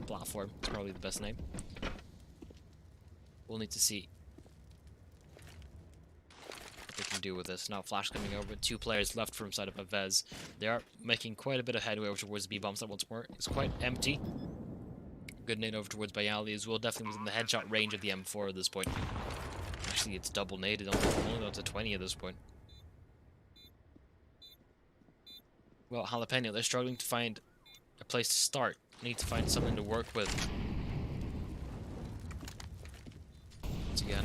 Platform is probably the best name. We'll need to see what they can do with this. Now Flash coming over, 2 players left from side of Avez. They are making quite a bit of headway over towards the B-bomb site once more. It's quite empty. Good nade over towards Bayali as well, definitely within the headshot range of the M4 at this point. Actually, it's double naded, only down to 20 at this point. Well, Jalapeno, they're struggling to find a place to start. Need to find something to work with. Once again,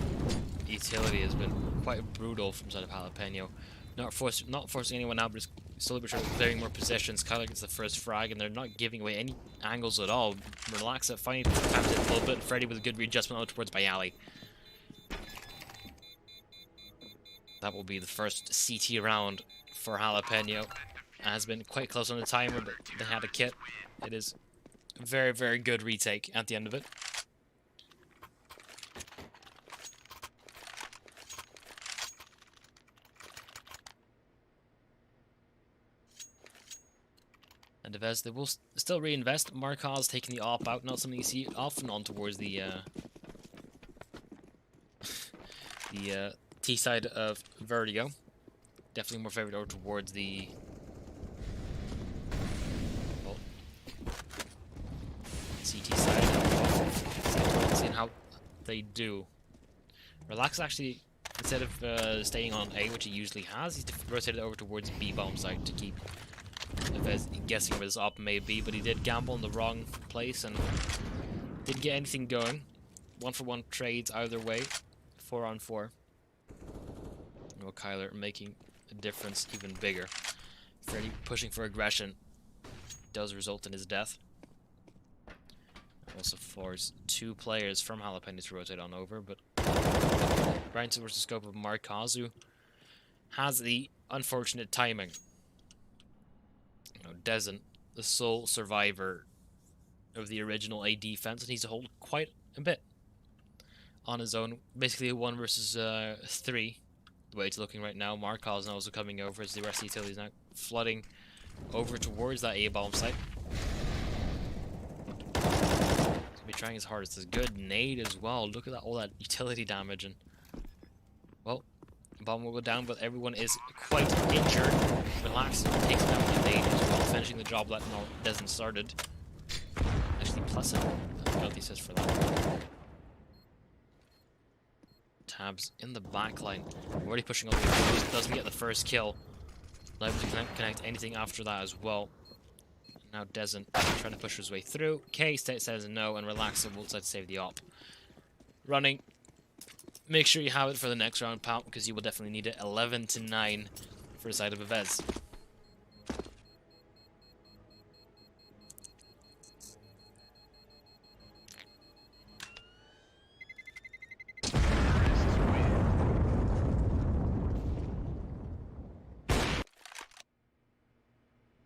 utility has been quite brutal from side of Jalapeno. Not forcing anyone out, but just slowly but surely clearing more possessions. Kyler gets the first frag, and they're not giving away any angles at all. Relax it, finally taps it a little bit. Freddy with a good readjustment out towards Bayali. That will be the first CT round for Jalapeno. It has been quite close on the timer, but they had a kit. It is a very, very good retake at the end of it. And Avez, they will still reinvest. Marcos taking the op out, not something you see often on towards the T side of Vertigo. Definitely more favored over towards the CT side. Seeing how they do. Relax actually, instead of staying on A, which he usually has, he's rotated over towards B-bomb side to keep Avez guessing where this op may be, but he did gamble in the wrong place and didn't get anything going. 1-for-1 trades either way, 4-on-4. Well, Kyler making a difference even bigger. Freddy pushing for aggression does result in his death. Also force 2 players from Jalapeno to rotate on over, but right towards the scope of Marcos, who has the unfortunate timing. Desant, the sole survivor of the original A defense and needs to hold quite a bit on his own. Basically a 1 versus 3, the way it's looking right now. Markov's now also coming over as the rest of the utilities now flooding over towards that A bomb site. He's gonna be trying his hardest. It's a good nade as well. Look at that, all that utility damage, and well, the bomb will go down, but everyone is quite injured. Relax, takes down the nade as well, finishing the job that Desmond started. Actually, plus a penalty assist for that. Tabs in the back line. Already pushing all the way. Doesn't get the first kill. Not able to connect anything after that as well. Now Desmond trying to push his way through. K says no, and Relax will decide to save the op. Running. Make sure you have it for the next round, pal, because you will definitely need it. 11-9 for the side of Avez.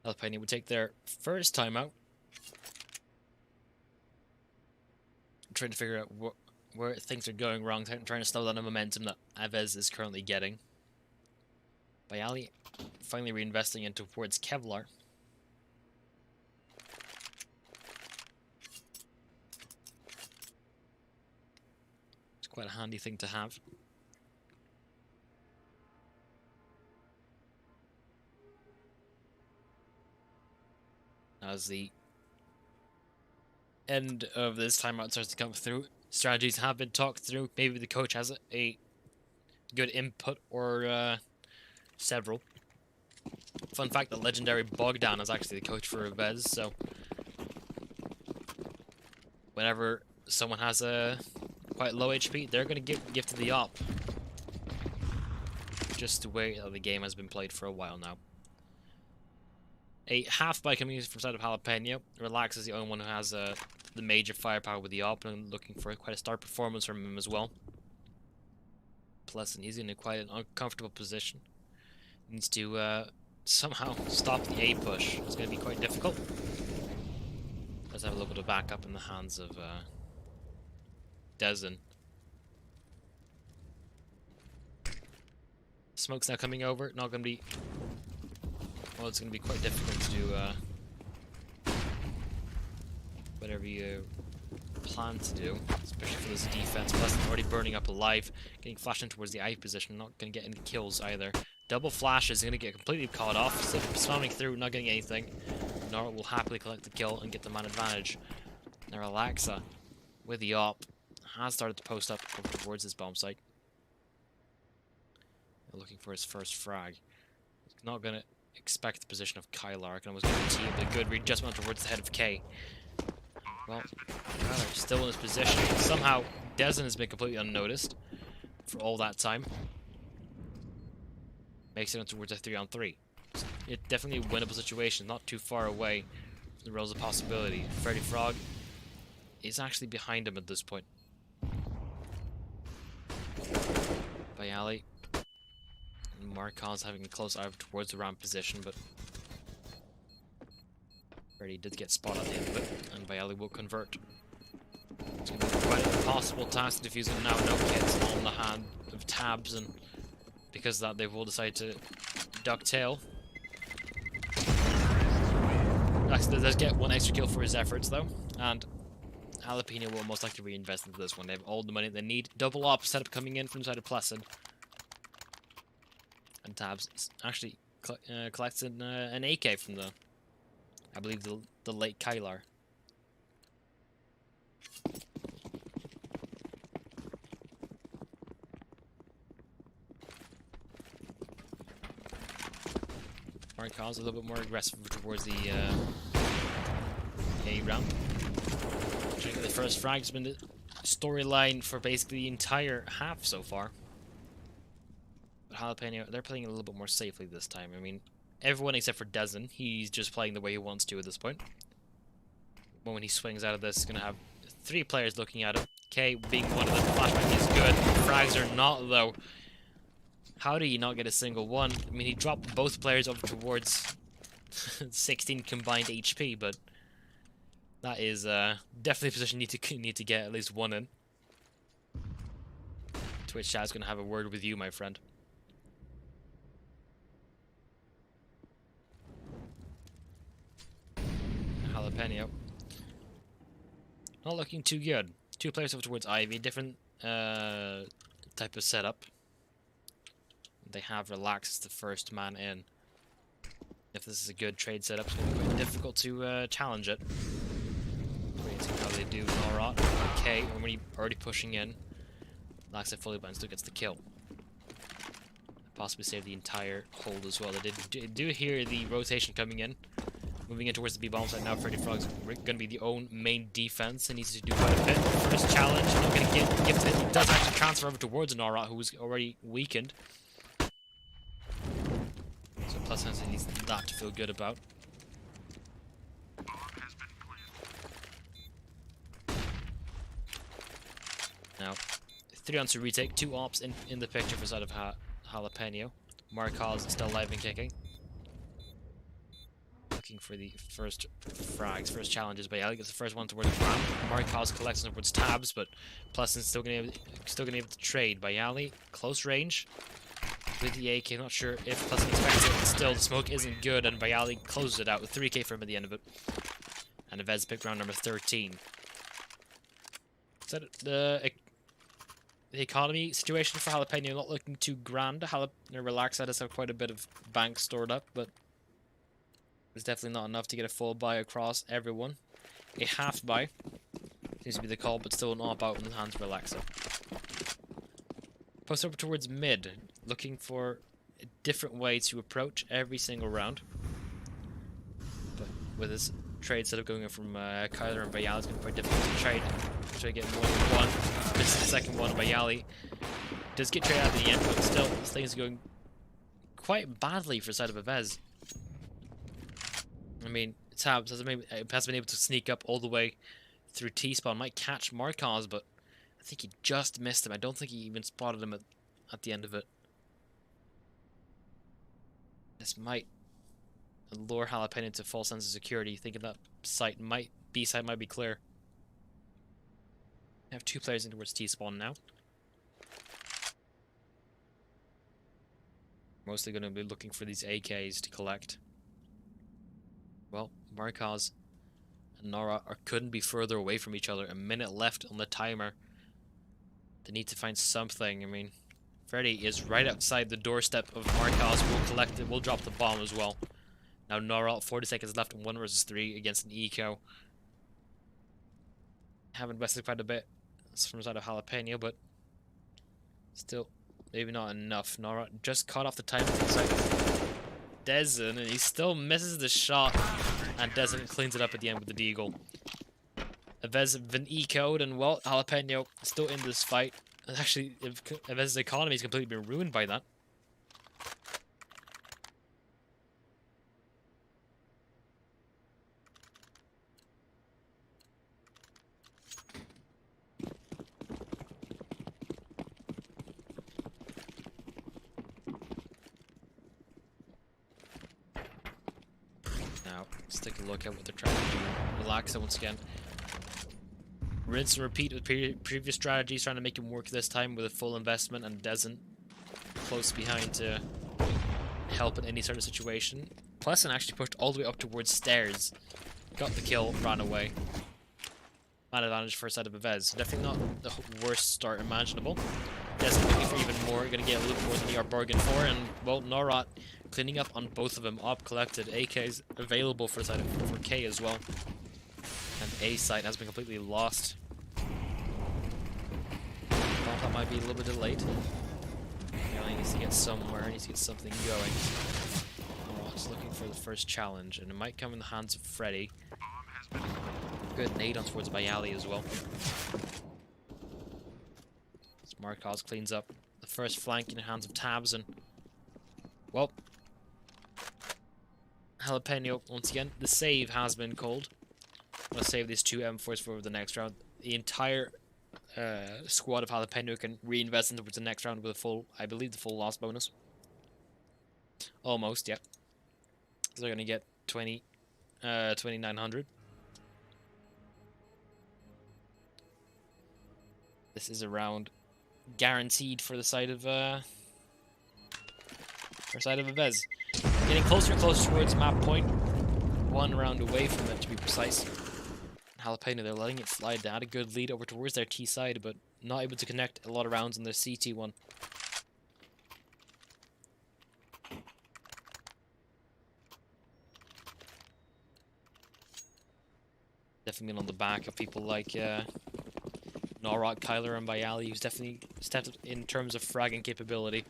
Japaleno would take their first timeout. Trying to figure out where things are going wrong, trying to slow down the momentum that Avez is currently getting. Bayali finally reinvesting into towards Kevlar. It's quite a handy thing to have. As the end of this timeout starts to come through, strategies have been talked through. Maybe the coach has a good input or several. Fun fact that legendary Bogdan is actually the coach for Avez, so whenever someone has a quite low HP, they're going to get gifted the op. Just the way the game has been played for a while now. A half by coming from side of Japaleno. Relax is the only one who has the major firepower with the op, and looking for quite a star performance from him as well. Plus, and he's in quite an uncomfortable position. Needs to somehow stop the A push. It's going to be quite difficult. Let's have a little bit of backup in the hands of Desmond. Smoke's now coming over. Not going to be... Well, it's going to be quite difficult to do whatever you plan to do, especially for this defense. Plus, they're already burning up alive, getting flashed in towards the I position. Not going to get any kills either. Double flash is going to get completely caught off, so swimming through, not getting anything. Nor will happily collect the kill and get the man advantage. Now Relaxa, with the op, has started to post up over towards this bomb site. They're looking for his first frag. He's not going to expect the position of Kylark, and was guaranteed a good readjustment towards the head of K. Well, Kylark still in his position. Somehow, Desmond has been completely unnoticed for all that time. Makes it on towards a 3-on-3. It's definitely a winnable situation, not too far away from the realms of possibility. Freddy Frog is actually behind him at this point. Bayali. Markov's having a close eye towards the ramp position, but Freddy did get spotted at the end of it, and Bayali will convert. It's going to be quite an impossible task to defuse it now. No kits on the hand of Tabs, and because of that, they will decide to ducktail. Actually, does get one extra kill for his efforts, though, and Japaleno will most likely reinvest into this one. They have all the money they need. Double op setup coming in from the side of Placid. And Tabs actually collects an AK from the, I believe, the late Kylar. Markov's a little bit more aggressive towards the A round. The first frag's been the storyline for basically the entire half so far. But Japaleno, they're playing a little bit more safely this time. I mean, everyone except for Desmond, he's just playing the way he wants to at this point. But when he swings out of this, he's going to have 3 players looking at him. K being one of them. Flashback is good. Frags are not, though. How do you not get a single one? I mean, he dropped both players over towards 16 combined HP, but That is definitely a position you need to get at least one in. Twitch chat's gonna have a word with you, my friend. Jalapeno. Not looking too good. 2 players over towards Ivy. Different type of setup. They have relaxed the first man in. If this is a good trade setup, it's going to be quite difficult to challenge it. Wait to see how they do. Alright. Okay, already pushing in. Laxa fully blind still gets the kill. Possibly save the entire hold as well. They do hear the rotation coming in. Moving in towards the B-bomb side now. Freddy Frog's going to be the own main defense and needs to do quite a bit. First challenge, not going to get gifted. He does actually transfer over towards Nora, who was already weakened. So plus he needs that to feel good about. Now, 3 on to retake, 2 ops in the picture for side of Jalapeno. Markov's still alive and kicking. Looking for the first frags, first challenges, but yeah, gets the first one towards Ram. Markov's collects towards tabs, but Pluson's still gonna be able to trade. Bayali, close range with the AK. Not sure if Pluson expects it, but still the smoke isn't good, and Bayali closes it out with 3k for him at the end of it. And Avez picked round number 13. So the economy situation for Jalapeno not looking too grand. Relax does have quite a bit of bank stored up, but it's definitely not enough to get a full buy across everyone. A half buy seems to be the call, but still an op out in the hands of Relaxa. Post over towards mid, looking for a different way to approach every single round. But with his trade setup going in from Kyler and Bayali, it's going to be quite difficult to trade. Try to get more than one. Misses the second one. Bayali does get traded out at the end, but still, things are going quite badly for the side of Avez. I mean, Tabs has been able to sneak up all the way through T-spawn. Might catch Markos, but I think he just missed him. I don't think he even spotted him at the end of it. This might lure Jalapeno into false sense of security, thinking that B-side might be clear. I have 2 players in towards T-spawn now. Mostly going to be looking for these AKs to collect. Well, Markos and Nora couldn't be further away from each other. A minute left on the timer. They need to find something. I mean, Freddy is right outside the doorstep of Markos. We'll collect it. We'll drop the bomb as well. Now Nora, 40 seconds left, 1 versus 3 against an eco. Haven't invested quite a bit from the side of Jalapeno, but still, maybe not enough. Nora just cut off the time for a second. Dezen, and he still misses the shot, and Dezen cleans it up at the end with the deagle. Avez been eco'd, and well, Jalapeno still in this fight. And actually, Avez's economy has completely been ruined by that. Now, let's take a look at what they're trying to do. Relax it once again. Rinse and repeat with previous strategies, trying to make him work this time with a full investment, and Dezen close behind to help in any sort of situation. Pleasant actually pushed all the way up towards stairs. Got the kill, ran away. Man advantage for side of Avez. Definitely not the worst start imaginable. Dezen looking for even more, gonna get a little more than he bargained for, and well, Norat cleaning up on both of them. Op collected, AK's available for the side of 4K as well. And A site has been completely lost. Well, that might be a little bit delayed. He only needs to get somewhere, he needs to get something going. Just looking for the first challenge, and it might come in the hands of Freddy. Good nade on towards Bayali as well. Markos cleans up the first flank in the hands of Tabs, and well, Jalapeno once again. The save has been called. I'm gonna save these 2 M4s for the next round. The entire squad of Jalapeno can reinvest into the next round with a full, I believe, the full loss bonus. Almost, yeah. So they're gonna get 2900. This is a round guaranteed for the side of Avez. Getting closer and closer towards map point. 1 round away from it, to be precise. Jalapeno, they're letting it slide. They had a good lead over towards their T side, but not able to connect a lot of rounds on their CT one. Definitely been on the back of people like Norrock, Kyler, and Bayali, who's definitely stepped up in terms of fragging capability.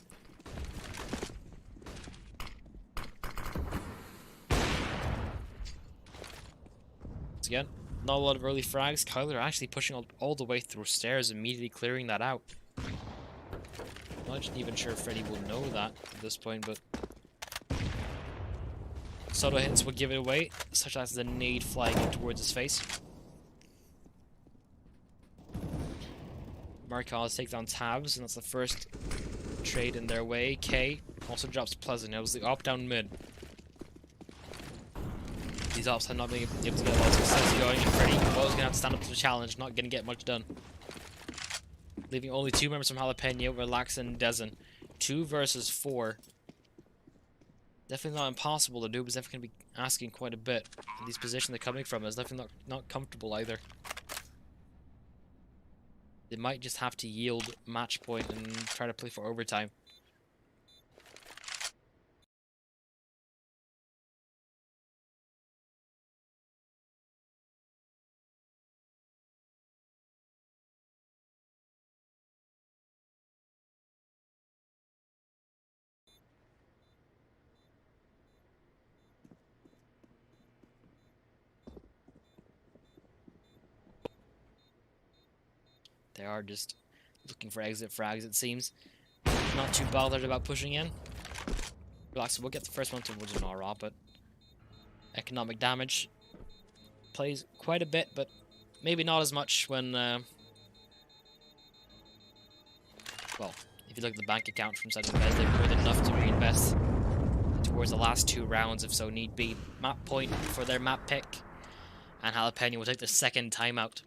Once again, not a lot of early frags. Kyler actually pushing all the way through stairs, immediately clearing that out. Not even sure if Freddy will know that at this point, but subtle hits would give it away, such as the nade flying in towards his face. Marcos takes down Tabs, and that's the first trade in their way. K also drops Pleasant. It was the op down mid. These ops have not been able to get a lot of success going, and Freddy was going to have to stand up to the challenge, not going to get much done. Leaving only 2 members from Jalapeno, Relax, and Dezen. 2 versus 4. Definitely not impossible to do, but definitely going to be asking quite a bit. And these positions they're coming from is definitely not comfortable either. They might just have to yield match point and try to play for overtime. They are just looking for exit frags, it seems. Not too bothered about pushing in. Relax, we'll get the first one towards an aura, but economic damage plays quite a bit, but maybe not as much when, well, if you look at the bank account from side of Avez, they've more than enough to reinvest towards the last 2 rounds if so need be. Map point for their map pick, and Jalapeno will take the second timeout.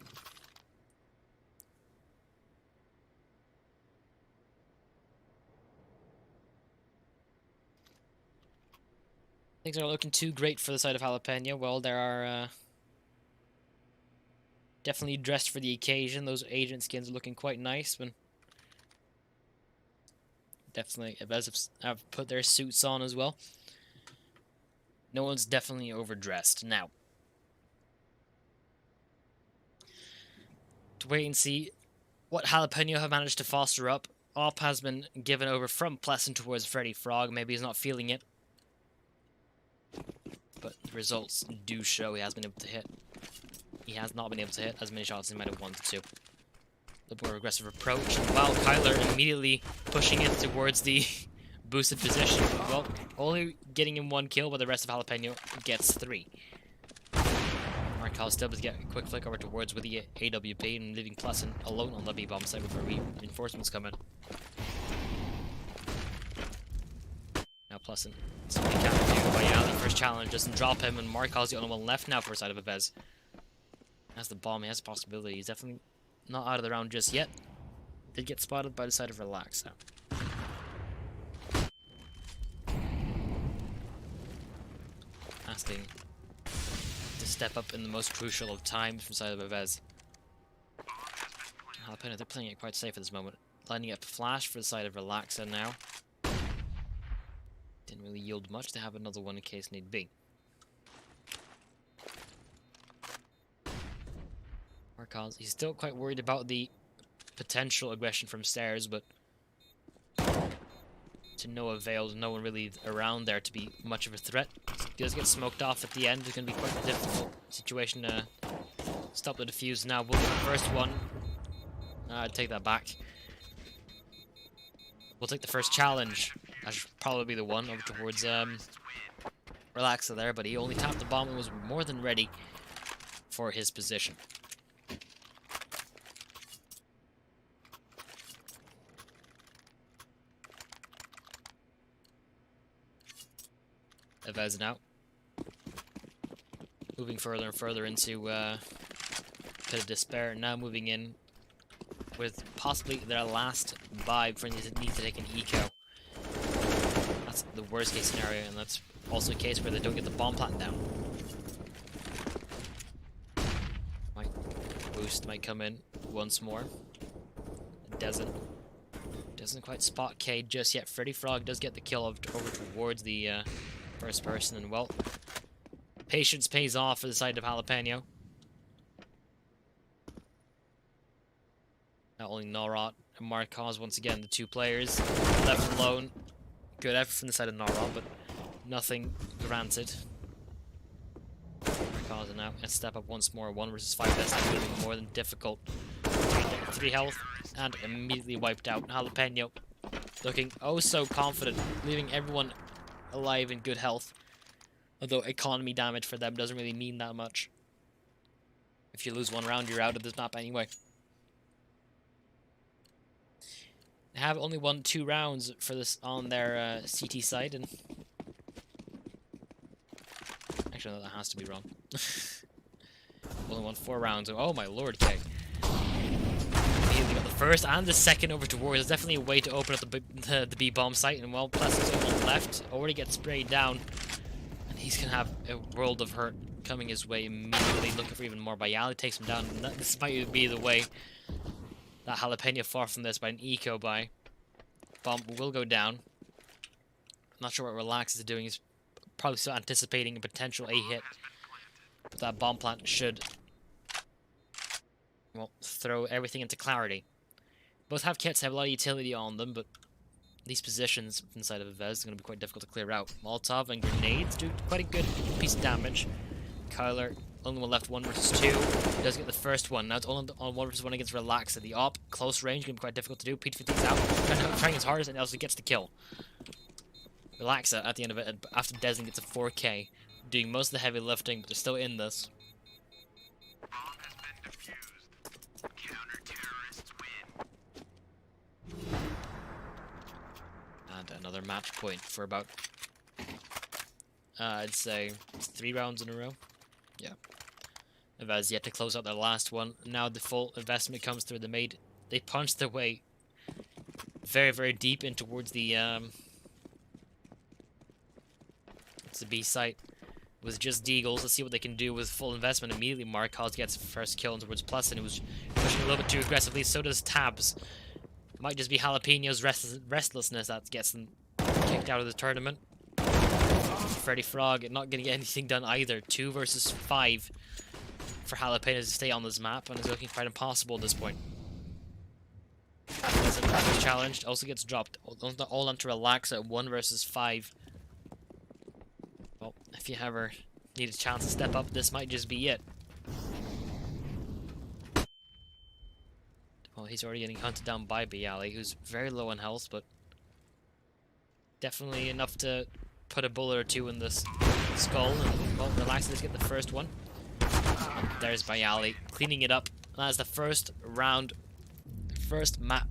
Things aren't looking too great for the side of Jalapeno. Well, there are definitely dressed for the occasion. Those agent skins are looking quite nice, but definitely Avez have put their suits on as well. No one's definitely overdressed. Now, to wait and see what Jalapeno have managed to foster up. Op has been given over from Pleasant towards Freddy Frog. Maybe he's not feeling it, but the results do show he has been able to hit. He has not been able to hit as many shots as he might have wanted to. A little more aggressive approach. Wow, Kyler immediately pushing it towards the boosted position. Well, only getting him 1 kill, but the rest of Jalapeno gets 3. Markel still able to get a quick flick over towards with the AWP and leaving Pleasant alone on the B-bomb side before reinforcements come in. Now Pleasant, something he can't do. Bayali first challenge doesn't drop him, and Markel's the only one left now for the side of Avez. Has the bomb, he has a possibility. He's definitely not out of the round just yet. Did get spotted by the side of Relax now. Asking to step up in the most crucial of times from the side of Avez. Jalapeno, they're playing it quite safe at this moment. Lining up flash for the side of Relaxa now. Didn't really yield much to have another one in case need be. Marcos, he's still quite worried about the potential aggression from stairs, but to no avail. No one really around there to be much of a threat. He does get smoked off at the end. It's going to be quite a difficult situation to stop the defuse now. We'll get the first one. I'd take that back. We'll take the first challenge. That should probably be the one over towards Relaxa there, but he only tapped the bomb and was more than ready for his position. Avez now. Moving further and further into Pit of Despair. Now moving in with possibly their last buy before they need to take an eco. That's the worst case scenario, and that's also a case where they don't get the bomb plant down. Boost might come in once more. It doesn't quite spot Cade just yet. Freddy Frog does get the kill over towards the first person, and well, patience pays off for the side of Jalapeno. Not only Norot and Marcos, once again, the two players left alone. Good effort from the side of Norot, but nothing granted. Marcos now and step up once more. 1 versus 5. That's getting more than difficult. 3 health and immediately wiped out. Jalapeno looking oh so confident, leaving everyone alive in good health. Although economy damage for them doesn't really mean that much. If you lose 1 round, you're out of this map anyway. They have only won 2 rounds for this on their CT side, and actually no, that has to be wrong. Only won 4 rounds. Oh my lord, Kay. Immediately got the first and the second over towards. There's definitely a way to open up the B bomb site, and well, Plus is on the left. Already gets sprayed down, and he's gonna have a world of hurt coming his way immediately. Looking for even more. Bayali takes him down. And this might be the way that Jalapeno far from this by an eco buy. Bomb will go down. I'm not sure what Relax is doing. He's probably still anticipating a potential A hit. But that bomb plant should, well, throw everything into clarity. Both have kits, have a lot of utility on them, but these positions inside of Avez is going to be quite difficult to clear out. Molotov and grenades do quite a good piece of damage. Kyler, only one left, 1 versus 2. He does get the first one. Now it's only on 1 versus 1 against Relax at the op. Close range, going to be quite difficult to do. Pete 50's out, trying his hardest, and he also gets the kill. Relaxa at the end of it, after Desmond gets a 4K, doing most of the heavy lifting, but they're still in this. And another match point for about, I'd say 3 rounds in a row. Yeah. Avez yet to close out their last one. Now the full investment comes through. They punched their way very, very deep in towards the it's the B site with just Deagles. Let's see what they can do with full investment. Immediately Marcos gets first kill towards Plus, and he was pushing a little bit too aggressively. So does Tabs. Might just be Jalapeno's restlessness that gets them kicked out of the tournament. Freddy Frog not going to get anything done either. 2 versus 5 for Jalapeno to stay on this map, and it's looking quite impossible at this point. As challenged, also gets dropped. All onto Relax at 1 versus 5. Well, if you ever need a chance to step up, this might just be it. Well, he's already getting hunted down by Bialy, who's very low on health, but definitely enough to put a bullet or 2 in this skull. And, well, Relax, let's get the first one. And there's Bialy cleaning it up. That's the first round, first map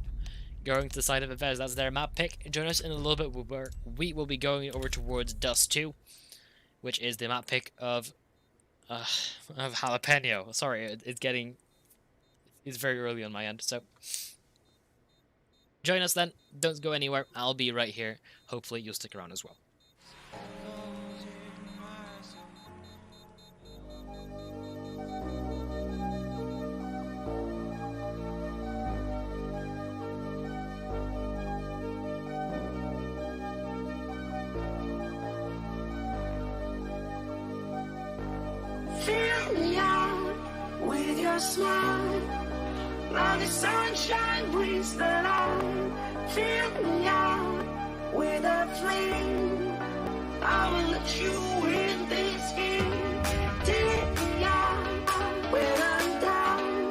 going to the side of Avez. That's their map pick. Join us in a little bit where we will be going over towards Dust 2, which is the map pick of Jalapeno. Sorry, it's very early on my end, so join us then. Don't go anywhere. I'll be right here. Hopefully you'll stick around as well. Fill me out with your smile. Now the sunshine brings the light. Fill me out with a flame. I will let you in this game. Take me out when I'm down.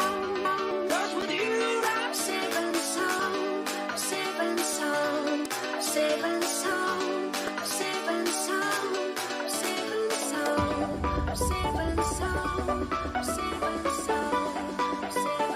'Cause with you I'm safe and sound. I'm safe and sound. I'm safe and sound. I'm safe and sound. I'm safe and sound. I'm safe and sound. I'm safe and sound.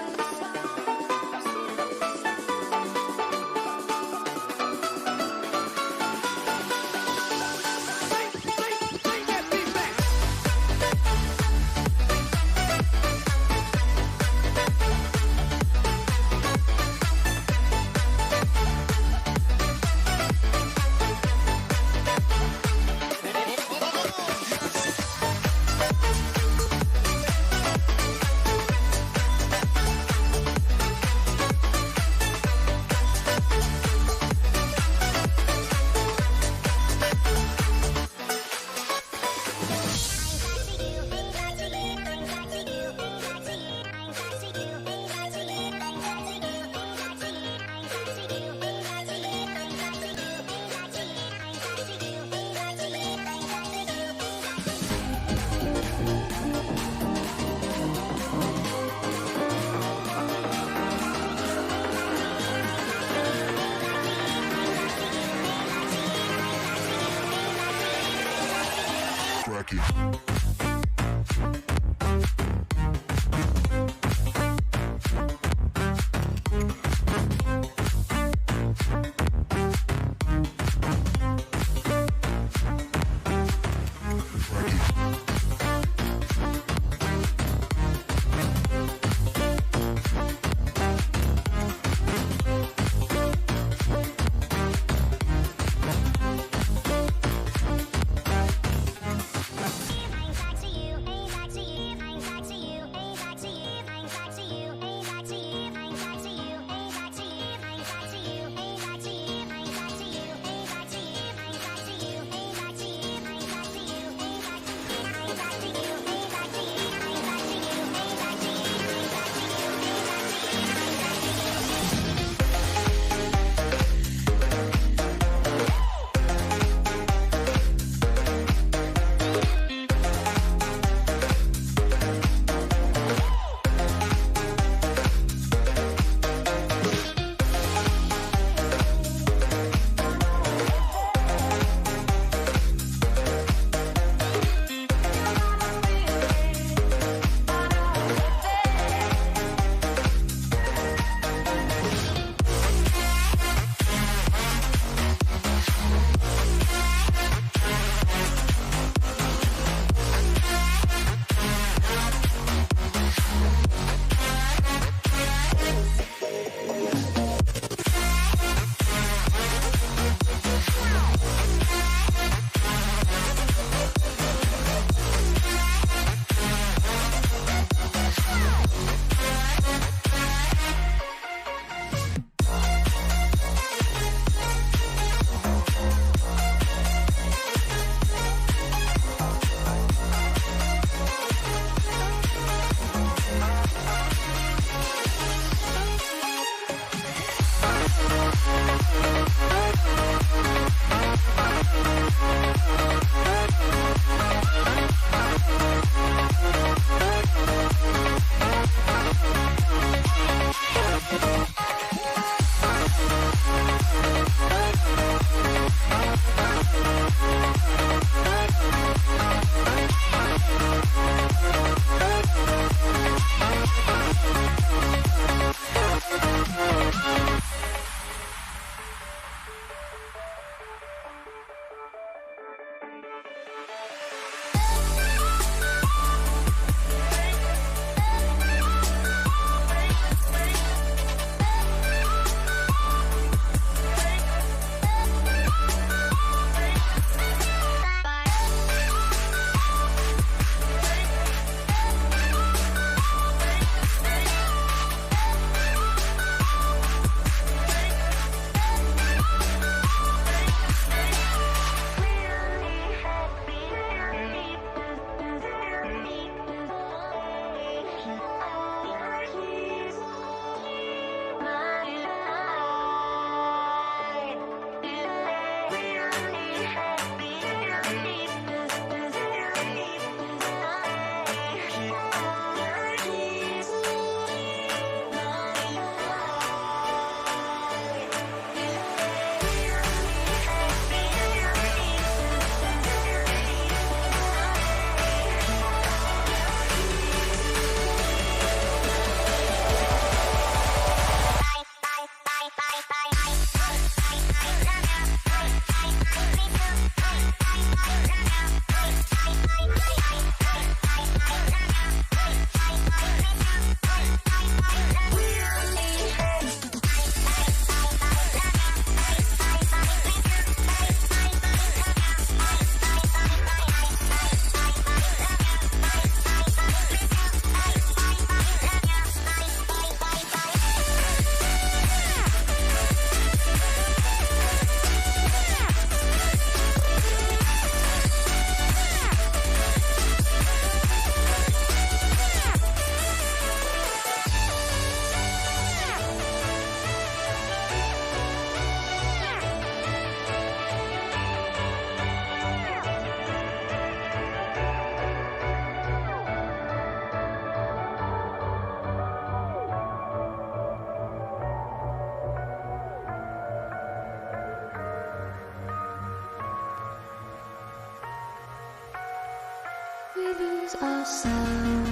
We lose ourselves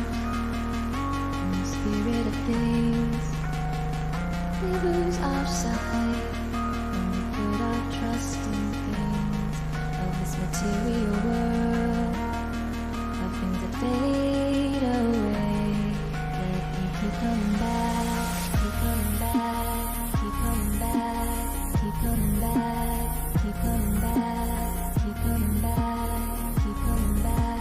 in the spirit of things. We lose our sight when we put our trust in things of this material world, of things that fade away. Let them keep coming back, keep coming back, keep coming back, keep coming back, keep coming back, keep coming back, keep coming back, keep coming back,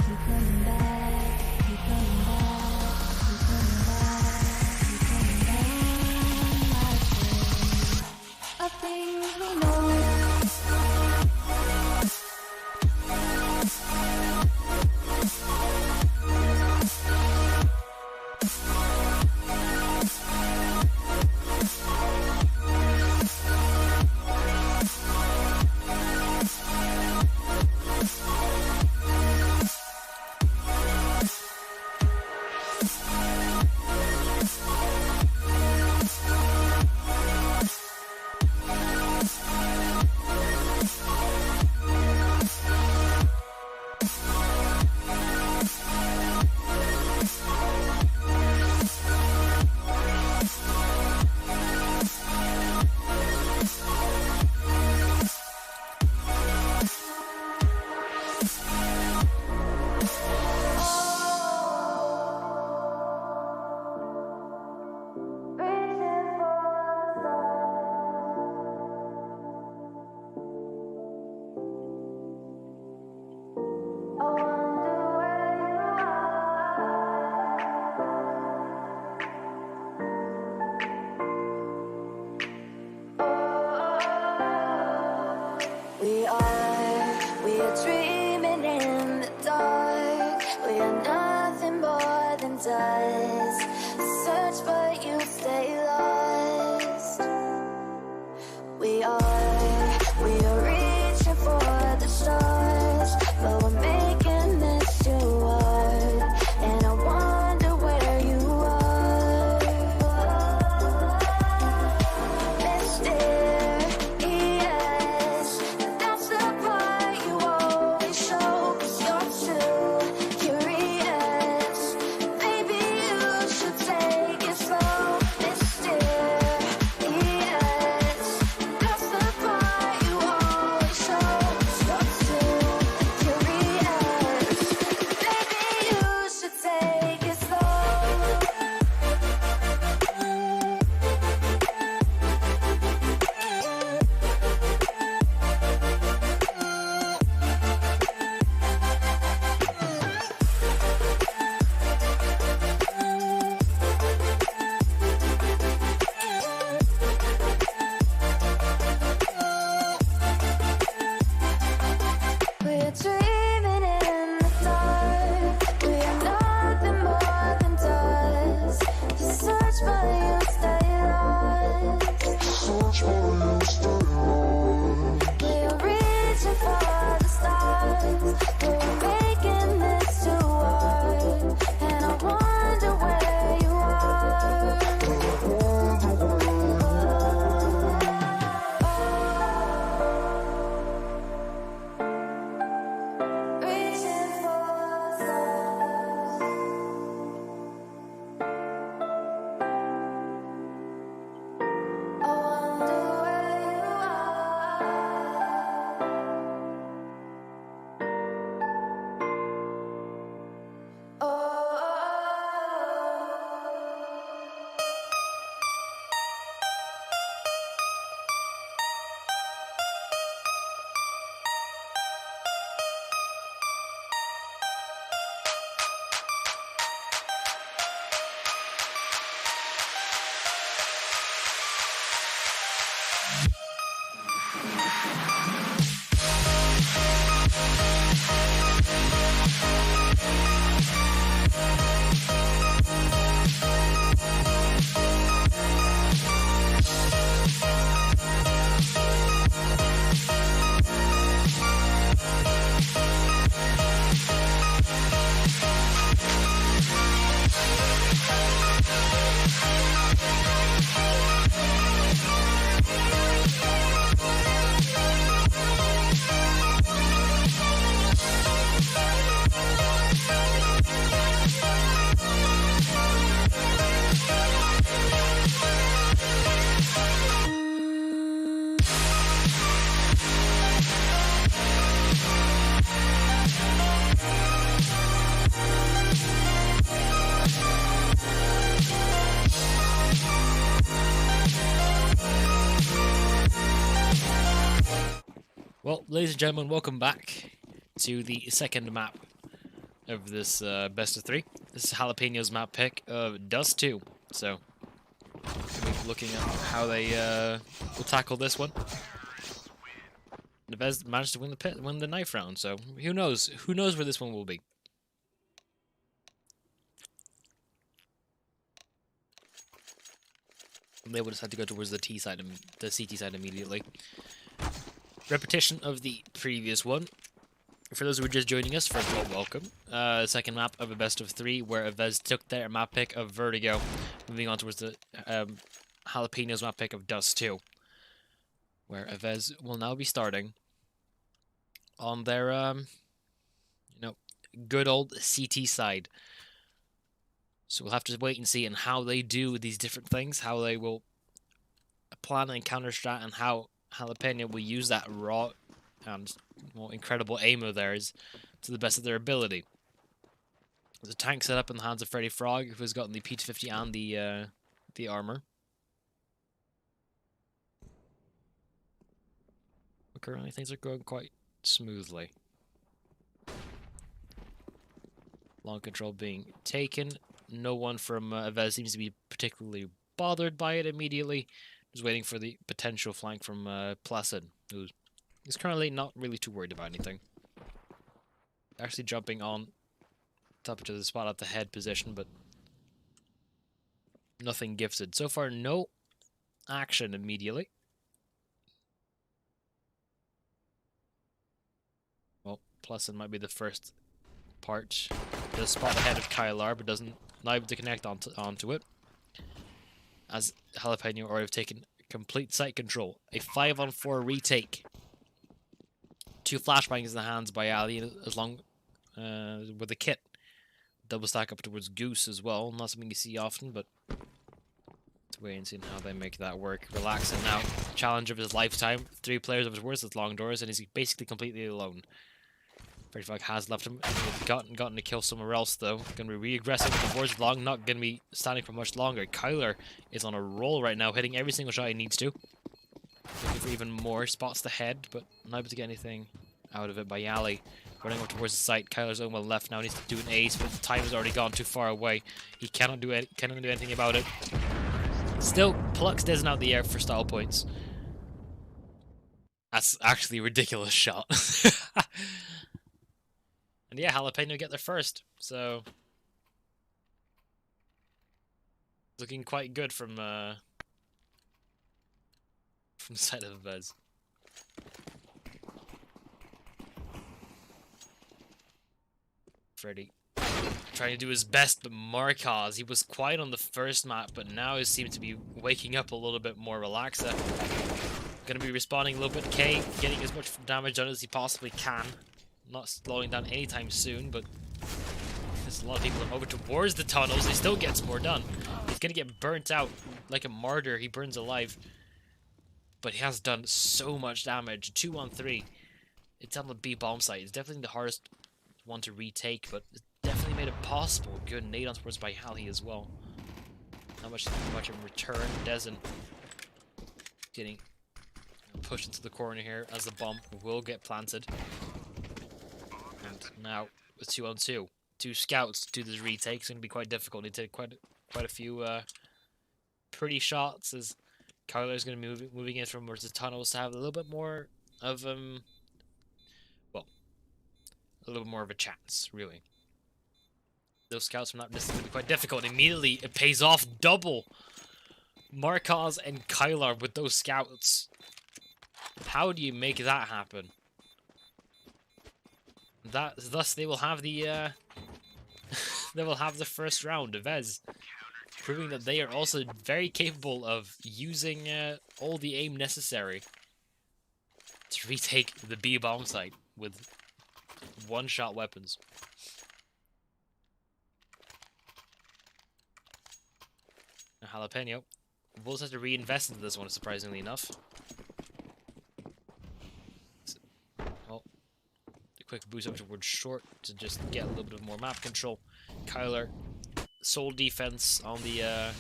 keep coming back, keep coming back, keep coming back. Of things we know. We are dreaming in the dark. We are nothing more than dust. Search but you stay lost. We are reaching for the stars, but we're making this too hard. And I wonder where you are. Mysterious, that's the part you always show. 'Cause you're too curious. Maybe you ladies and gentlemen, welcome back to the second map of this best of 3. This is Jalapeno's map pick of Dust 2. So, we'll be looking at how they will tackle this one. Avez managed to win the knife round, so who knows? Who knows where this one will be? They will decide to go towards the CT side immediately. Repetition of the previous one. For those who are just joining us, first of all, welcome. Second map of a best of 3, where Avez took their map pick of Vertigo. Moving on towards the Jalapeno's map pick of Dust 2, where Avez will now be starting on their, good old CT side. So we'll have to wait and see on how they do these different things, how they will plan and counter strat, and how Jalapeno will use that raw and incredible aim of theirs to the best of their ability. There's a tank set up in the hands of Freddy Frog, who has gotten the P250 and the armor. But currently things are going quite smoothly. Long control being taken. No one from Avez seems to be particularly bothered by it immediately. Just waiting for the potential flank from Placid, who is currently not really too worried about anything. Actually jumping on top to the spot at the head position, but nothing gifted. So far, no action immediately. Well, Placid might be the first part. Does spot ahead of Kylar, but doesn't not able to connect onto it. As Jalapeno already have taken complete site control. A 5-on-4 retake. 2 flashbangs in the hands by Ali, as long with a kit. Double stack up towards Goose as well. Not something you see often, but to wait and see how they make that work. Relaxing now. Challenge of his lifetime. 3 players of his worst with long doors, and he's basically completely alone. Freddy Frog has left him. He's gotten to kill somewhere else, though. Going to be re-aggressive with the boards long. Not going to be standing for much longer. Kyler is on a roll right now, hitting every single shot he needs to. Looking for even more. Spots the head, but not able to get anything out of it by Yali. Running up towards the site. Kyler's on the left now. Needs to do an ace, but the time has already gone too far away. He cannot do anything about it. Still, plucks Desmond out the air for style points. That's actually a ridiculous shot. And yeah, Jalapeno get there first, so looking quite good from the side of Avez. Freddy trying to do his best, but Marcos, he was quiet on the first map, but now he seems to be waking up a little bit more relaxer. Gonna be responding a little bit. K getting as much damage done as he possibly can. Not slowing down anytime soon, but there's a lot of people over towards the tunnels. He still gets more done. He's gonna get burnt out like a martyr. He burns alive, but he has done so much damage. 2-on-3. It's on the B bomb site. It's definitely the hardest one to retake, but it's definitely made it possible. Good nade on towards by Hali as well. Not much in return. Dezen getting pushed into the corner here as the bomb will get planted. And now with 2-on-2, 2 scouts do this retake. It's going to be quite difficult. They take quite a few pretty shots as Kyler is going to be moving in from towards the tunnels to have a little bit more of a little bit more of a chance, really. Those scouts from that distance going to be quite difficult. Immediately, it pays off double. Marcos and Kylar with those scouts. How do you make that happen? Thus they will have the they will have the first round of Avez, proving that they are also very capable of using all the aim necessary to retake the B bomb site with one-shot weapons. Now Jalapeno will have to reinvest into this one, surprisingly enough. Quick boost up towards short to just get a little bit of more map control. Kyler, sole defense on the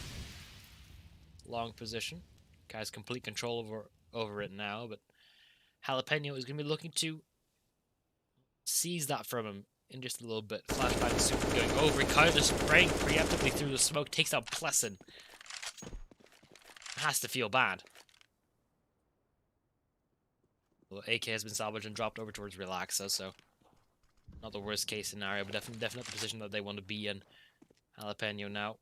long position. Has complete control over it now, but Jalapeno is going to be looking to seize that from him in just a little bit. Flashback is super going over. Kyler spraying preemptively through the smoke, takes out Plessin. Has to feel bad. Well, AK has been salvaged and dropped over towards Relaxa, so not the worst case scenario, but definitely the position that they want to be in. Jalapeno now.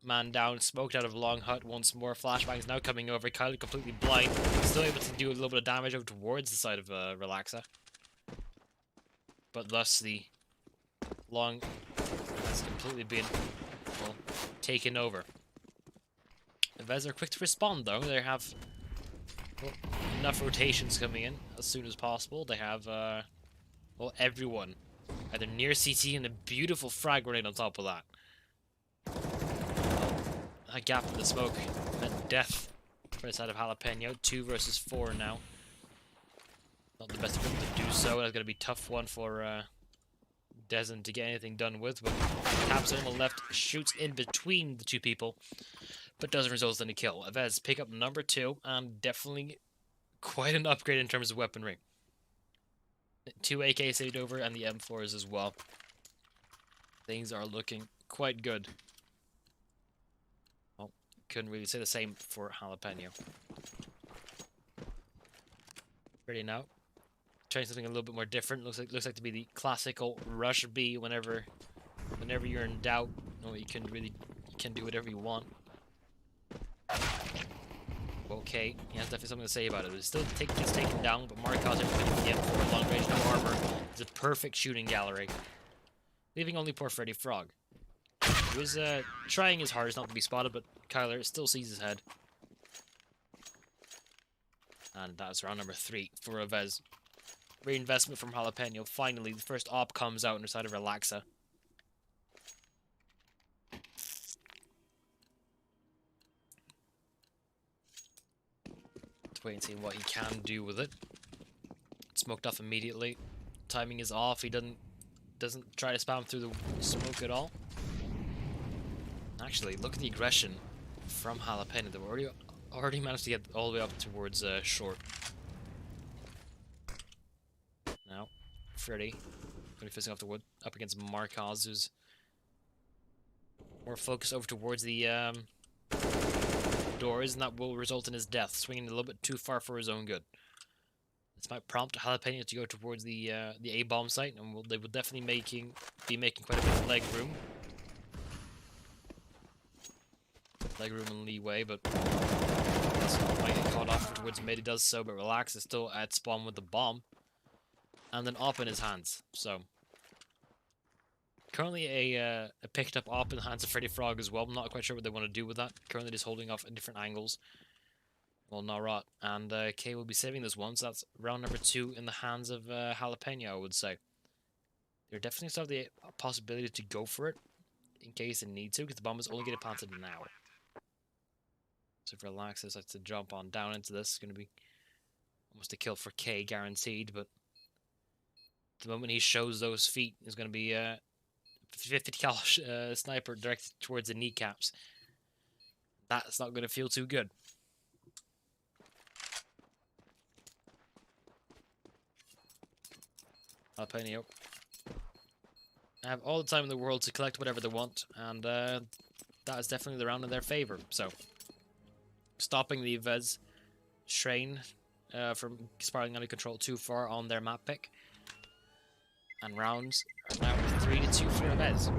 Man down, smoked out of Long Hut once more. Flashbangs now coming over. Kylie completely blind. Still able to do a little bit of damage over towards the side of Relaxa. But thus the Long has completely been, well, taken over. The Vez are quick to respond though. They have, well, enough rotations coming in as soon as possible. They have, well, everyone either near CT and a beautiful frag grenade on top of that. That gap in the smoke meant death for the side of Jalapeno. 2 versus 4 now. Not the best equipment to do so. That's going to be a tough one for Dezen to get anything done with. But taps on the left, shoots in between the two people, but doesn't result in a kill. Avez pick up number 2, and definitely quite an upgrade in terms of weaponry. 2 AK saved over, and the M4s as well. Things are looking quite good. Well, couldn't really say the same for Jalapeno. Ready now. Trying something a little bit more different. Looks like to be the classical rush B. Whenever you're in doubt, you can do whatever you want. Okay, he has definitely something to say about it. It still gets taken down, but Markov is with the M4 long range, no armor. It's a perfect shooting gallery, leaving only poor Freddy Frog. He was trying his hardest not to be spotted, but Kyler still sees his head. And that's round number 3 for Avez. Reinvestment from Jalapeno. Finally, the first op comes out on the side of Relaxa. Let's wait and see what he can do with it. Smoked off immediately. Timing is off. He doesn't try to spam through the smoke at all. Actually, look at the aggression from Jalapeno. They've already managed to get all the way up towards short. Now, Freddy going to be facing off the wood up against Markaz, who's more focused over towards the doors, and that will result in his death, swinging a little bit too far for his own good. This might prompt Jalapeno to go towards the A-bomb site, and they will definitely be making quite a bit of leg room. And leeway, but might get caught off towards mid. He does so, but Relax is still at spawn with the bomb. And an op in his hands, so currently a picked up op in the hands of Freddy Frog as well. I'm not quite sure what they want to do with that. Currently just holding off at different angles. Well, Narot and K will be saving this one, so that's round number 2 in the hands of Jalapeno, I would say. They're definitely still have the possibility to go for it in case they need to, because the bomb is only getting planted now. So if Relax has to jump on down into this, it's going to be almost a kill for K, guaranteed, but the moment he shows those feet, is going to be a 50 cal sniper directed towards the kneecaps. That's not going to feel too good. Jalapeno have all the time in the world to collect whatever they want, and that is definitely the round in their favor. So, stopping the Vez Shrine from spiraling out of control too far on their map pick. And rounds are now 3-2 for Avez.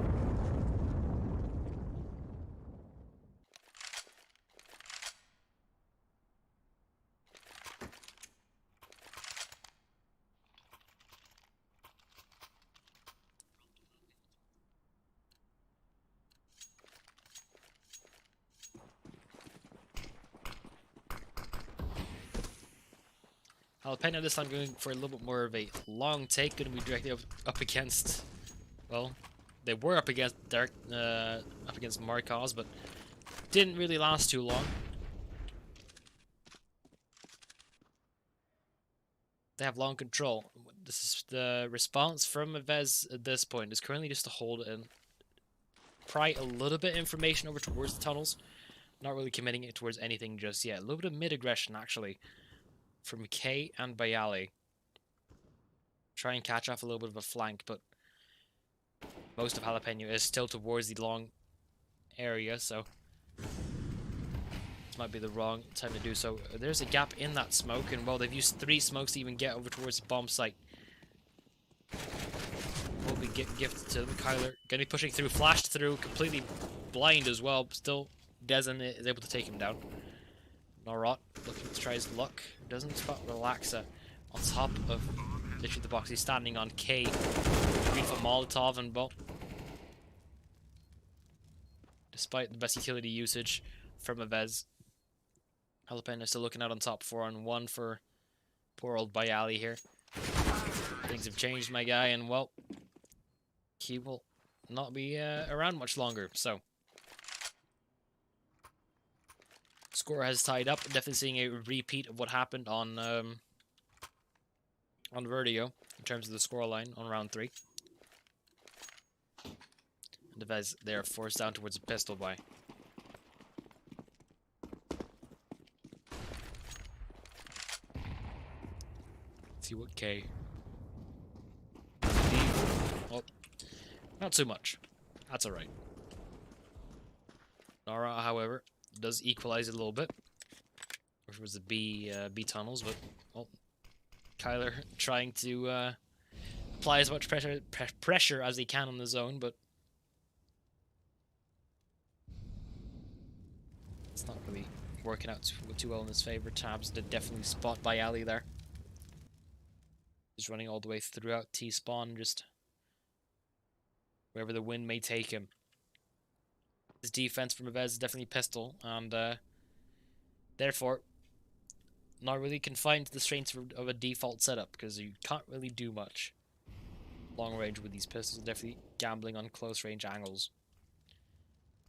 Jalapeno this time going for a little bit more of a long take, going to be directly up against, well, they were up against Markaz, but didn't really last too long. They have long control. This is the response from Avez at this point is currently just to hold and pry a little bit of information over towards the tunnels. Not really committing it towards anything just yet. A little bit of mid-aggression, actually, from K and Bayali. Try and catch off a little bit of a flank, but most of Jalapeno is still towards the long area, so this might be the wrong time to do so. There's a gap in that smoke, and well, they've used 3 smokes to even get over towards the bomb site. Will be gifted to them. Kyler gonna be pushing through, flashed through, completely blind as well. Still, Dezen is able to take him down. Norot looking to try his luck. Doesn't spot Relaxa on top of literally the box. He's standing on K. Beautiful Molotov, and well, despite the best utility usage from Avez, Jalapeno still looking out on top. 4-on-1 for poor old Bayali here. Things have changed, my guy, and well, he will not be around much longer. So, score has tied up. Definitely seeing a repeat of what happened on Vertigo in terms of the scoreline on round 3. And Avez, they are forced down towards a pistol buy. Let's see what K. Oh, not too much. That's alright. Nara, however, does equalize it a little bit. Which was the B tunnels, but well, Kyler trying to apply as much pressure as he can on the zone, but it's not really working out too well in his favor. Tabs did definitely spot by Ali there. He's running all the way throughout T-spawn, just wherever the wind may take him. His defense from Avez is definitely pistol, and therefore not really confined to the strengths of a default setup, because you can't really do much long range with these pistols. Definitely gambling on close range angles.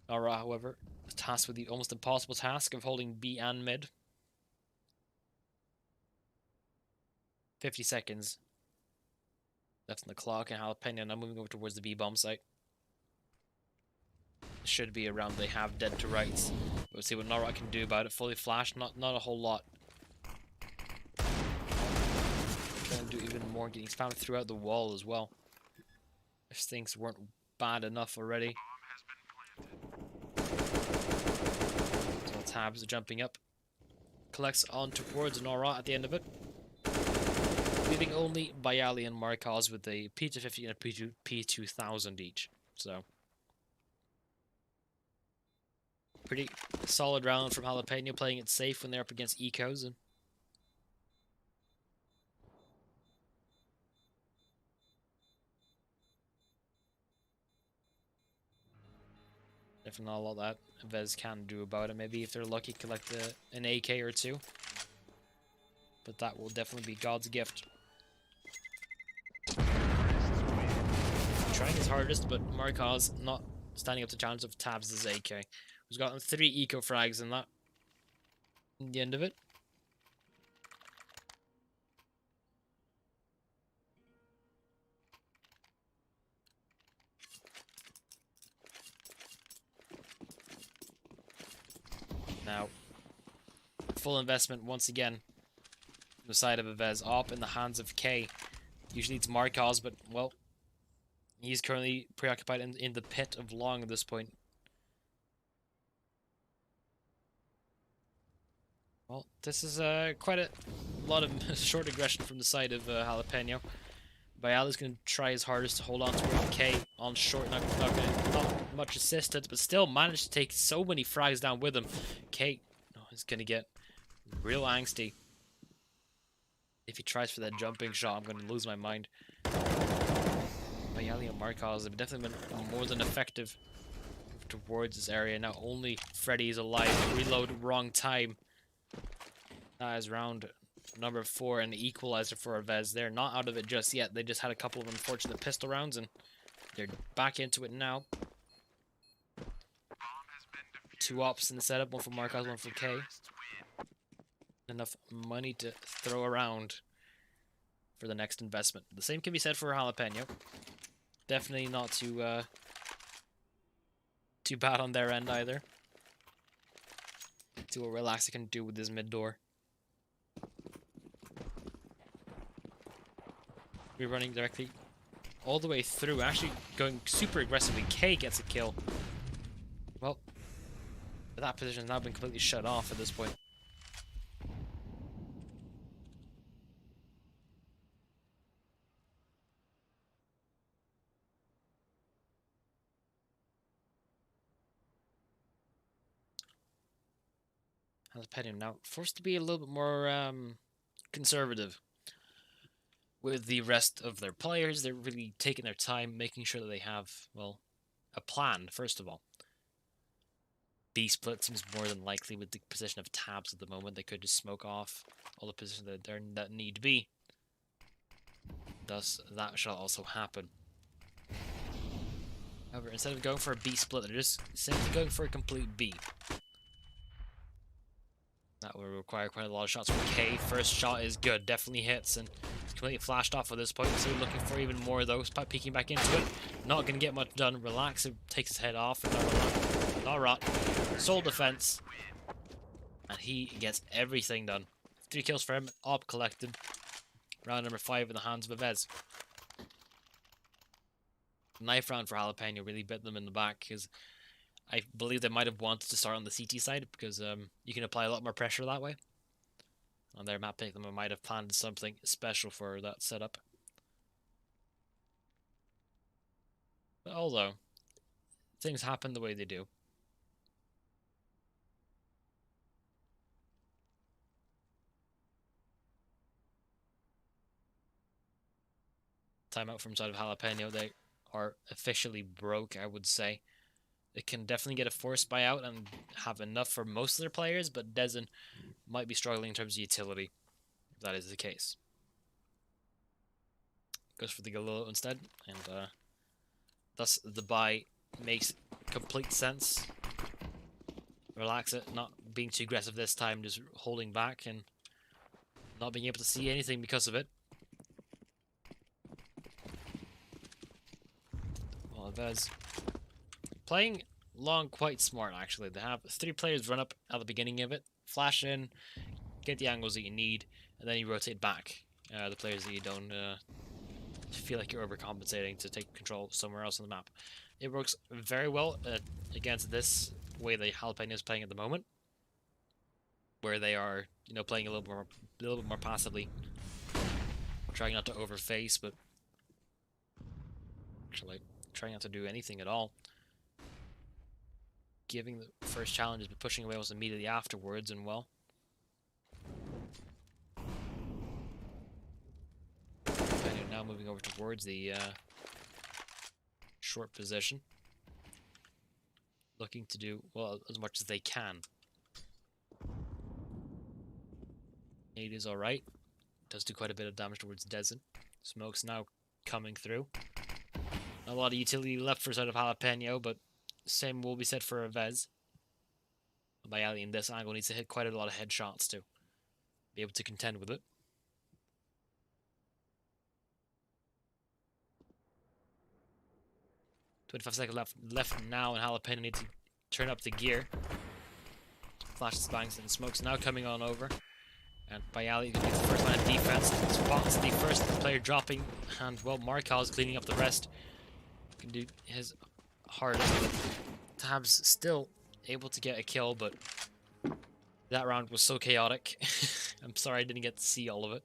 Nara, however, is tasked with the almost impossible task of holding B and mid. 50 seconds left on the clock, and Jalapeno now moving over towards the B bomb site. Should be around. They have dead to rights. We'll see what Nara can do about it. Fully flashed, not a whole lot. Trying to do even more, getting spammed throughout the wall as well. If things weren't bad enough already. So Tabs are jumping up. Collects on towards Nara at the end of it. Leaving only Bayali and Markaz with a P250 and a P2000 each. So, pretty solid round from Jalapeno, playing it safe when they're up against ecos. And definitely not a lot that Avez can do about it. Maybe if they're lucky, collect an AK or 2. But that will definitely be God's gift. Trying his hardest, but Markaz not standing up to challenge of Tabs' AK. Who's gotten 3 eco frags in that. In the end of it. Now, full investment once again on the side of Avez, up in the hands of K. Usually it's Markaz, but well, he's currently preoccupied in the pit of long at this point. Well, this is quite a lot of short aggression from the side of Jalapeno. Bayala's going to try his hardest to hold on to K on short, not much assisted, but still managed to take so many frags down with him. K is going to get real angsty. If he tries for that jumping shot, I'm going to lose my mind. Bayali and Markaz have definitely been more than effective towards this area. Now only Freddy is alive. Reload wrong time. That is round number 4 and the equalizer for Avez. They're not out of it just yet. They just had a couple of unfortunate pistol rounds and they're back into it now. 2 ops in the setup, 1 for Markaz, 1 for K. Enough money to throw around for the next investment. The same can be said for Jalapeno. Definitely not too bad on their end either. See what Relaxa can do with his mid door. We're running directly all the way through, actually going super aggressively. K gets a kill. Well, that position has now been completely shut off at this point. Jalapeno now forced to be a little bit more conservative with the rest of their players. They're really taking their time, making sure that they have, well, a plan, first of all. B split seems more than likely with the position of tabs at the moment. They could just smoke off all the positions that need to be. Thus, that shall also happen. However, instead of going for a B split, they're just simply going for a complete B. That will require quite a lot of shots from K. First shot is good, definitely hits, and it's completely flashed off at this point, so we're looking for even more of those. Peeking back into it, not going to get much done. Relax, it takes his head off, and not rot. Soul defense, and he gets everything done. 3 kills for him, op collected. Round number 5 in the hands of Avez. Knife round for Jalapeno really bit them in the back, because I believe they might have wanted to start on the CT side, because you can apply a lot more pressure that way. On their map pick, they might have planned something special for that setup. But although, things happen the way they do. Timeout from side of Jalapeno, they are officially broke, I would say. They can definitely get a forced buyout and have enough for most of their players, but Dezen might be struggling in terms of utility, if that is the case. Goes for the Galileo instead, and thus the buy makes complete sense. Relax it, not being too aggressive this time, just holding back and not being able to see anything because of it. Well, Avez playing long quite smart, actually. They have 3 players run up at the beginning of it, flash in, get the angles that you need, and then you rotate back the players that you don't feel like you're overcompensating to take control somewhere else on the map. It works very well against this way that Jalapeno is playing at the moment, where they are, you know, playing a little bit more passively, trying not to overface, but actually trying not to do anything at all. Giving the first challenges, but pushing away almost immediately afterwards, and well, now moving over towards the short position, looking to do, well, as much as they can. It is alright. Does do quite a bit of damage towards Dezen. Smoke's now coming through. Not a lot of utility left for side of Jalapeno, but same will be said for Avez. Bayali in this angle needs to hit quite a lot of headshots to be able to contend with it. .5 seconds left now, and Jalapeno needs to turn up the gear. Flashes, bangs, and Smoke's now coming on over. And Bayali gets the first line of defense, spots the first player dropping, and well, Markal is cleaning up the rest. Can do his hardest. Tabs still able to get a kill, but that round was so chaotic. I'm sorry I didn't get to see all of it.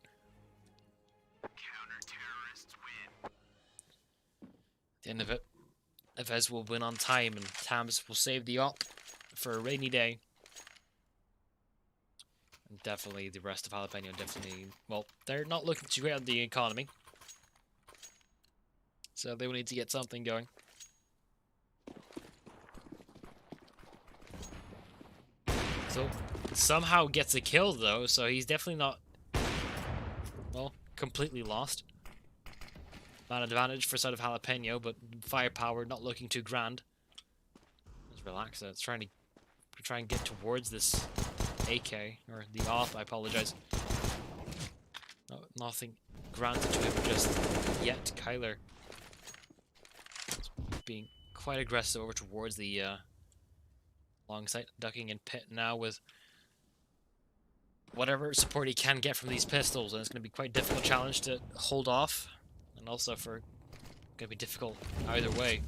At the end of it, Avez will win on time, and Tabs will save the op for a rainy day. And definitely the rest of Jalapeno, definitely, well, they're not looking too great on the economy, so they will need to get something going. So, somehow gets a kill though, so he's definitely not, well, completely lost. Not an advantage for side of Jalapeno, but firepower not looking too grand. Let's relax. It's trying to try and get towards this AK, or the AWP, I apologize. No, nothing granted to him just yet. Kyler being quite aggressive over towards the long sight, ducking in pit now with whatever support he can get from these pistols, and it's going to be quite a difficult challenge to hold off and also for gonna be difficult either way.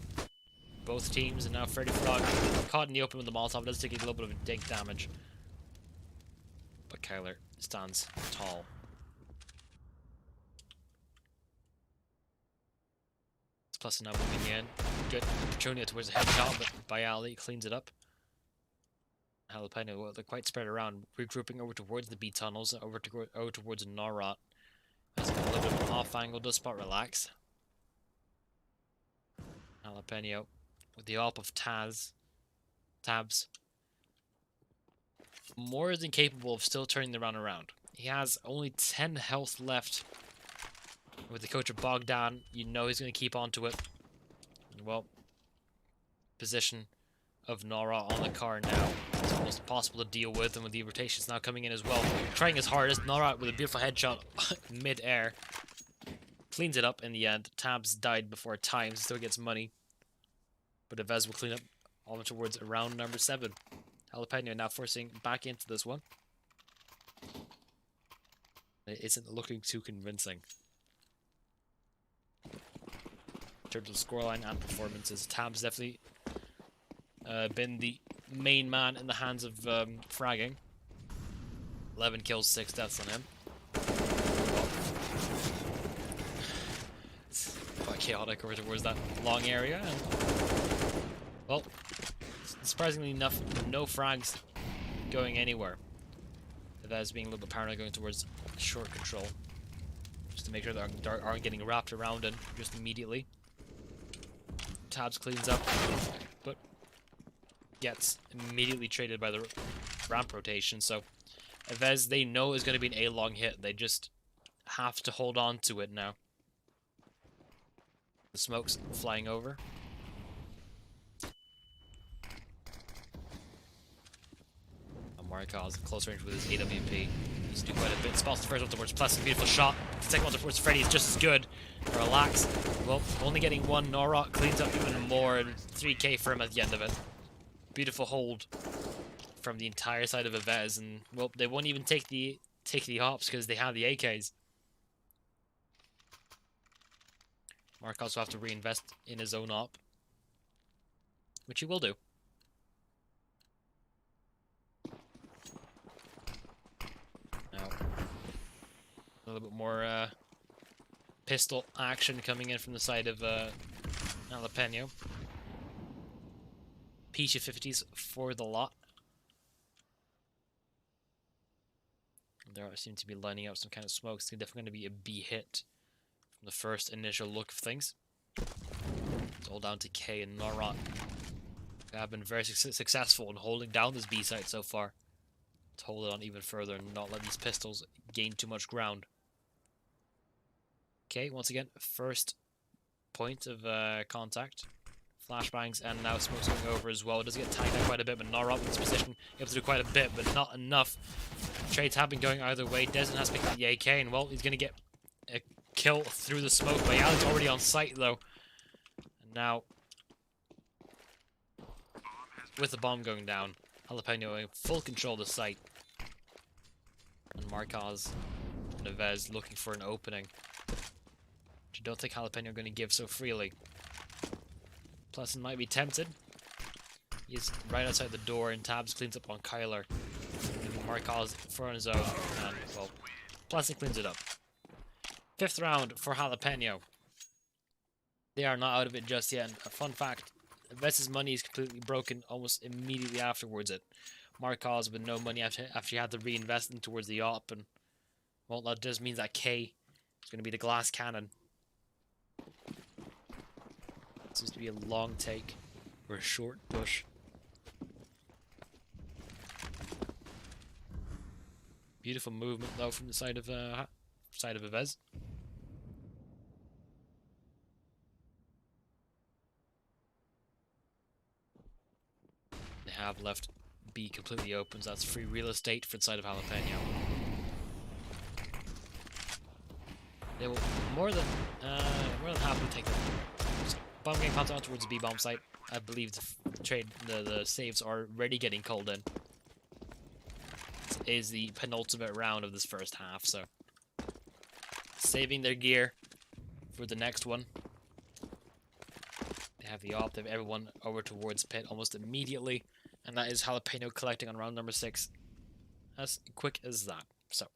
Both teams, and now Freddy Frog caught in the open with the Molotov, does take a little bit of dink damage. But Kyler stands tall. It's plus now moving in. Good opportunity towards the headshot, but by Ali cleans it up. Jalapeno, well, they're quite spread around, regrouping over towards the B tunnels, over towards Norot. As a little bit of an off angle, does spot relax. Jalapeno with the op of Tabs, more than capable of still turning the round around. He has only 10 health left. With the coach of Bogdan, you know he's going to keep on to it. Well, position of Nora on the car now. It's almost impossible to deal with, and with the rotations now coming in as well. Trying his hardest, Nora with a beautiful headshot mid-air. Cleans it up in the end. Tabs died before time, still gets money. But Avez will clean up all towards round number 7. Jalapeno now forcing back into this one. It isn't looking too convincing. In terms of scoreline and performances, Tabs definitely been the main man in the hands of fragging. 11 kills, 6 deaths on him. It's quite chaotic over towards that long area. And, well, surprisingly enough, no frags going anywhere. That's being a little bit paranoid, going towards short control. Just to make sure that they aren't getting wrapped around and just immediately. Tabs cleans up, but gets immediately traded by the ramp rotation. So Avez, they know, is going to be an A-long hit. They just have to hold on to it now. The smoke's flying over. Marikaz close range with his AWP. He's doing quite a bit. Spots the first one towards Plus, a beautiful shot. The second one towards Freddy is just as good. Relax. Well, only getting one. Norok cleans up even more, and 3k for him at the end of it. Beautiful hold from the entire side of Avez, and well, they won't even take the hops because they have the AKs. Marikaz will have to reinvest in his own op, which he will do. Now, a little bit more pistol action coming in from the side of Jalapeno. Peachy 50s for the lot. There seem to be lining up some kind of smokes. It's definitely going to be a B hit from the first initial look of things. It's all down to K and Norot. They have been very successful in holding down this B site so far. To hold it on even further and not let these pistols gain too much ground. Okay, once again, first point of contact. Flashbangs, and now smoke's going over as well. It does get tagged out quite a bit, but Norot in this position able to do quite a bit, but not enough. Trades have been going either way. Desmond has picked up the AK, and well, he's going to get a kill through the smoke. But Alex already on site, though. And now, with the bomb going down, Jalapeno in full control of the site. And Marikaz and Avez looking for an opening, which I don't think Jalapeno are going to give so freely. Pleasant might be tempted. He's right outside the door, and Tabs cleans up on Kyler. Marikaz for on his own, and well, Pleasant cleans it up. 5th round for Jalapeno. They are not out of it just yet. And a fun fact: Aves's money is completely broken almost immediately afterwards. Marikaz with no money after he had to reinvest in towards the op, and well, that just means that K is going to be the glass cannon. Seems to be a long take or a short push. Beautiful movement though from the side of Avez. They have left B completely open, so that's free real estate for the side of Jalapeno. They will more than happily take them. Bomb getting popped out towards the B bomb site. I believe the saves are already getting called in. This is the penultimate round of this first half, so saving their gear for the next one. They have the op. They have everyone over towards pit almost immediately. And that is Jalapeno collecting on round number 6. As quick as that. So.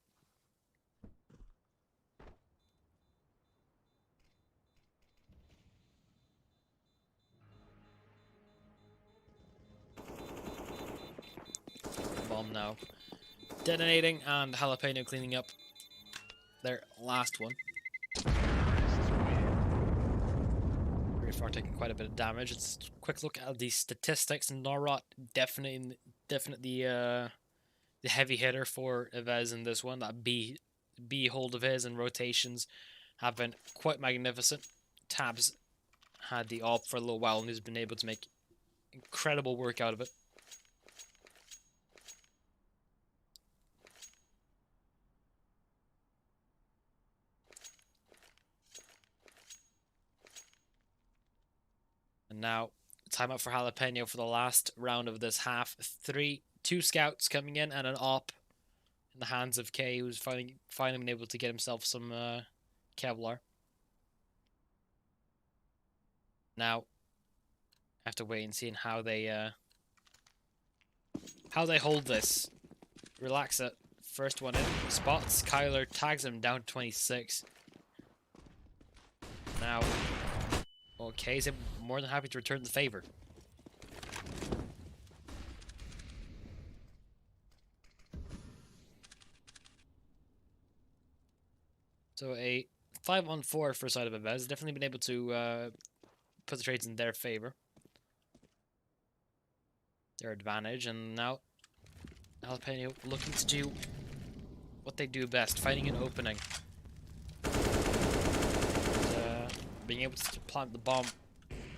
Bomb now detonating, and Jalapeno cleaning up their last one. Very far taking quite a bit of damage. It's a quick look at the statistics. Norrot definitely the heavy hitter for Avez in this one. That B hold of his and rotations have been quite magnificent. Tabs had the op for a little while and he's been able to make incredible work out of it. And now, timeout for Jalapeno for the last round of this half. 2 scouts coming in and an op in the hands of K, who's finally been able to get himself some Kevlar. Now, I have to wait and see how they hold this. Relax it. First one in. Spots Kyler, tags him down to 26. Now, okay, he's more than happy to return the favor. So a 5-on-4 for side of Avez. Definitely been able to put the trades in their favor. Their advantage. And now Jalapeno looking to do what they do best. Finding an opening. And, being able to plant the bomb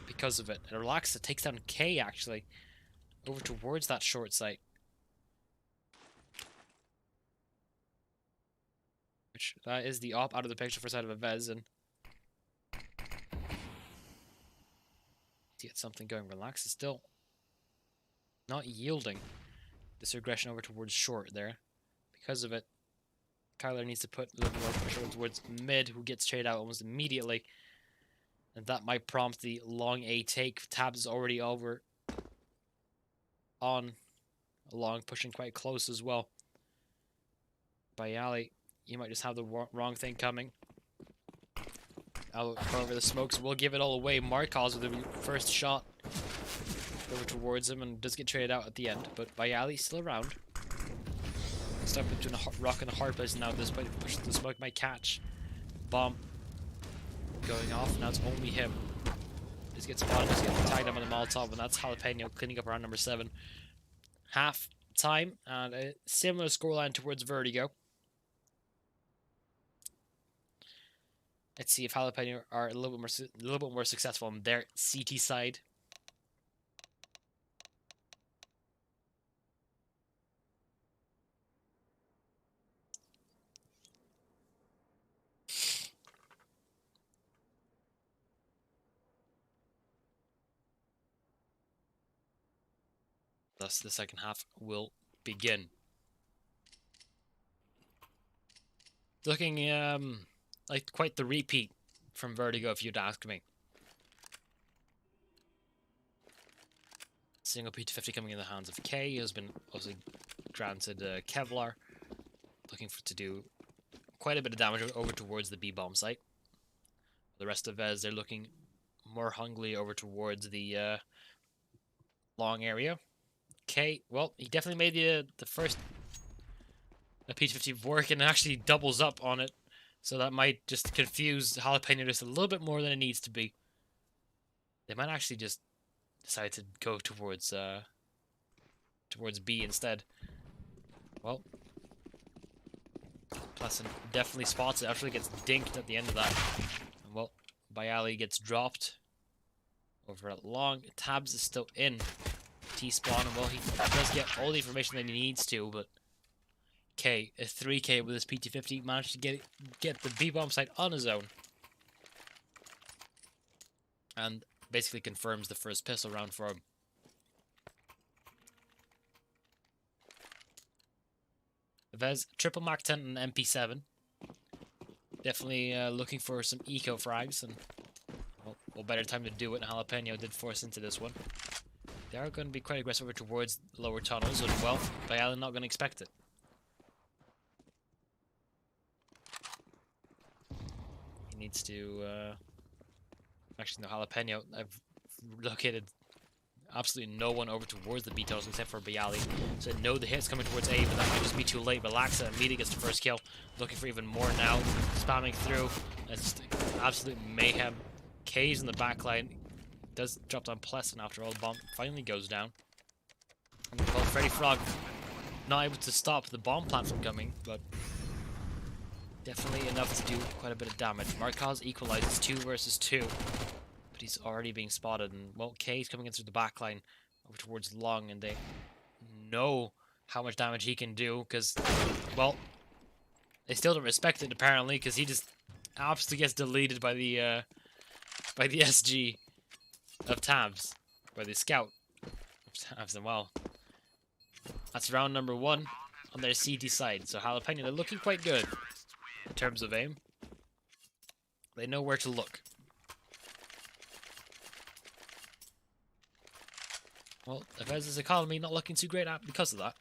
because of it. And Relaxa takes down K actually. Over towards that short site. Which that is the op out of the picture for side of Avez, and to get something going. Relax is still not yielding this aggression over towards short there. Because of it, Kyler needs to put a little more pressure towards mid, who gets traded out almost immediately. And that might prompt the long A take. Tabs is already over on along, pushing quite close as well. Bayali, you might just have the wrong thing coming. However, the smokes will give it all away. Markos with the first shot over towards him and does get traded out at the end. But Bayali still around. Stuck between a rock and a hard place now at this point. Push the smoke might catch. Bomb going off. Now it's only him. Just gets spotted, just gets tagged up on the Molotov, and that's Jalapeno cleaning up around number 7. Half time and a similar scoreline towards Vertigo. Let's see if Jalapeno are a little bit more successful on their CT side. Thus, the second half will begin. Looking like quite the repeat from Vertigo, if you'd ask me. Single P250 coming in the hands of K, has been obviously granted Kevlar. Looking to do quite a bit of damage over towards the B-bomb site. The rest of Vez, they're looking more hungrily over towards the long area. K, well, he definitely made the first P250 work and actually doubles up on it. So that might just confuse Jalapeno just a little bit more than it needs to be. They might actually just decide to go towards B instead. Well, Pleasant definitely spots it. Actually gets dinked at the end of that. And well, Bayali gets dropped over at long. Tabs is still in T-spawn. Well, he does get all the information that he needs to, but K, a 3K with his PT50, managed to get the B-bomb site on his own. And basically confirms the first pistol round for him. Vez, triple Mac 10 and MP7. Definitely looking for some eco frags, and well, better time to do it. And Jalapeno did force into this one. They are going to be quite aggressive over towards lower tunnels, and well, Bayala not going to expect it. He needs to. Actually, no, Jalapeno. I've located absolutely no one over towards the B tunnels except for Bayali. So no, the hit's coming towards A, but that might just be too late. Relaxa immediately gets the first kill. Looking for even more now. Spamming through. It's just absolute mayhem. K's in the back line. Does drop down Pleasant after all. The bomb finally goes down. And well, Freddy Frog not able to stop the bomb plant from coming, but definitely enough to do quite a bit of damage. Markaz equalizes 2 versus 2, but he's already being spotted. And well, K's coming in through the back line over towards Long, and they know how much damage he can do because, well, they still don't respect it apparently because he just absolutely gets deleted by the SG of Tabs, by the scout of Tabs, and well, that's round number 1 on their CT side. So Jalapeno, they're looking quite good in terms of aim. They know where to look. Well, Avez's economy not looking too great at because of that.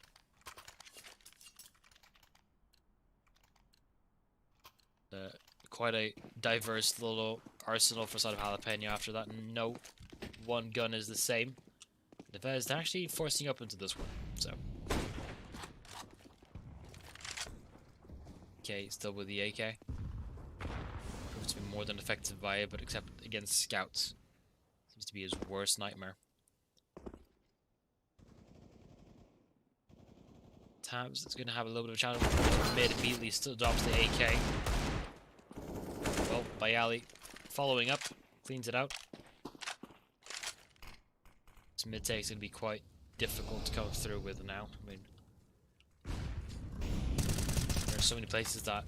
Quite a diverse little arsenal for side of Jalapeno after that. No one gun is the same. Avez, they're actually forcing up into this one, so. Okay, still with the AK. Proves to be more than effective via, but except against scouts. Seems to be his worst nightmare. Tabs is going to have a little bit of a challenge. Mid immediately still drops the AK. Well, Bayali following up, cleans it out. This mid take is going to be quite difficult to come through with now. I mean, there are so many places that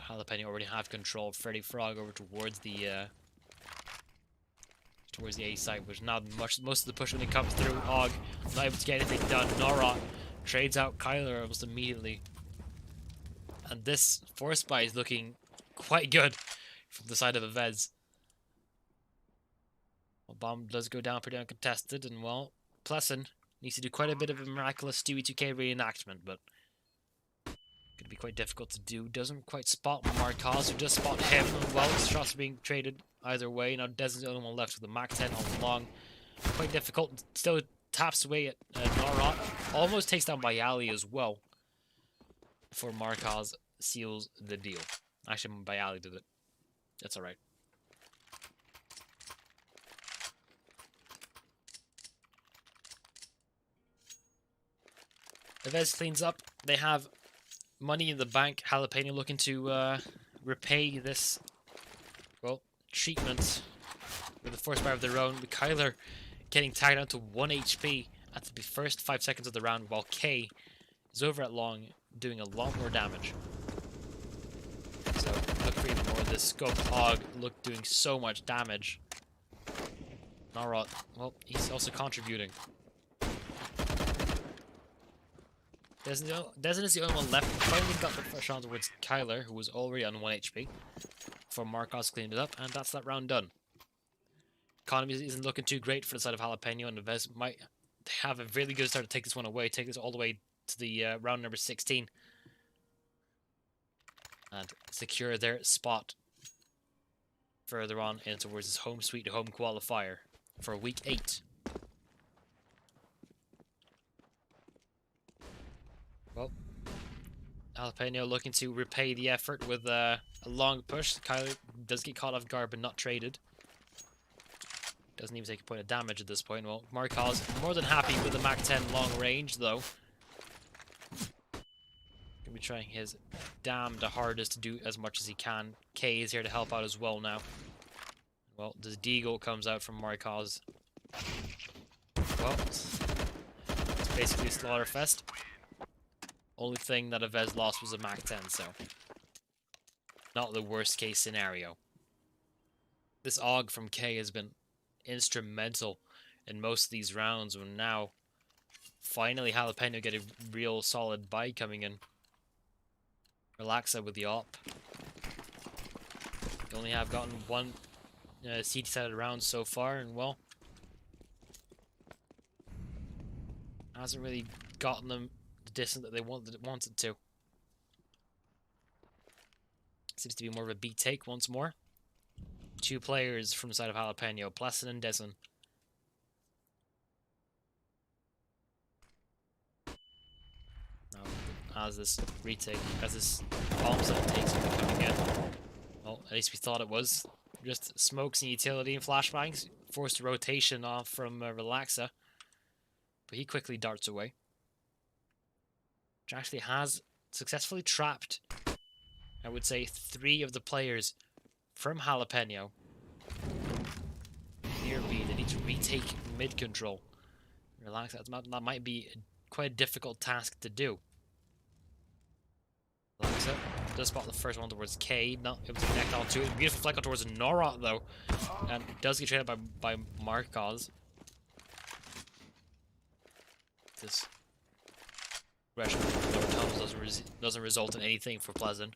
Jalapeno already have control. Freddy Frog over towards the A side, which not much. Most of the push when it comes through. Og not able to get anything done. Nora trades out Kyler almost immediately, and this force buy is looking quite good from the side of Avez. Well, bomb does go down pretty uncontested, and well, Pleasant needs to do quite a bit of a miraculous Stewie 2K reenactment, but gonna be quite difficult to do. Doesn't quite spot Markaz, who does spot him, and well, his shots are being traded either way. Now Des is the only one left with the Mac 10 on long. Quite difficult. Still taps away at Norot. Almost takes down Bayali as well before Markaz seals the deal. Actually, Bayali did it. That's alright. Avez cleans up. They have money in the bank. Jalapeno looking to repay this, well, treatment with a force bar of their own. With Kyler getting tagged down to 1 HP at the first 5 seconds of the round, while K is over at long doing a lot more damage. So look for even more of this. Scope Hog look doing so much damage. Narot, well, he's also contributing. Desmond is the only one left. Finally got the first round towards Kyler, who was already on 1 HP. Before Marcos cleaned it up, and that's that round done. Economy isn't looking too great for the side of Jalapeno, and Avez might have a really good start to take this one away, take this all the way to the round number 16. And secure their spot further on in towards this home-sweet-home qualifier for week 8. Well, Jalapeno looking to repay the effort with a long push. Kyler does get caught off guard but not traded. Doesn't even take a point of damage at this point. Well, Markaz more than happy with the Mac 10 long range though. Gonna be trying his damned hardest to do as much as he can. K is here to help out as well now. Well, the Deagle comes out from Markaz. Well, it's basically a slaughterfest. Only thing that Avez lost was a Mac 10, so not the worst case scenario. This AUG from K has been instrumental in most of these rounds, when now finally Jalapeno get a real solid buy coming in. Relaxa with the op. only have gotten one seed decided round so far, and well, hasn't really gotten them the distance that they wanted to. Seems to be more of a beat take once more. 2 players from the side of Jalapeno, Pleasant and Dezen. Now, as this retake, as this bomb set takes coming in. Well, at least we thought it was. Just smokes and utility and flashbangs. Forced a rotation off from Relaxa. But he quickly darts away. Which actually has successfully trapped, I would say, 3 of the players from Jalapeno. Near B, they need to retake mid control. Relax, that might be quite a difficult task to do. Relaxa does spot the first one towards K, not able to connect onto it. Beautiful flick towards Norot though, and does get traded by Marcos. This aggression doesn't result in anything for Pleasant.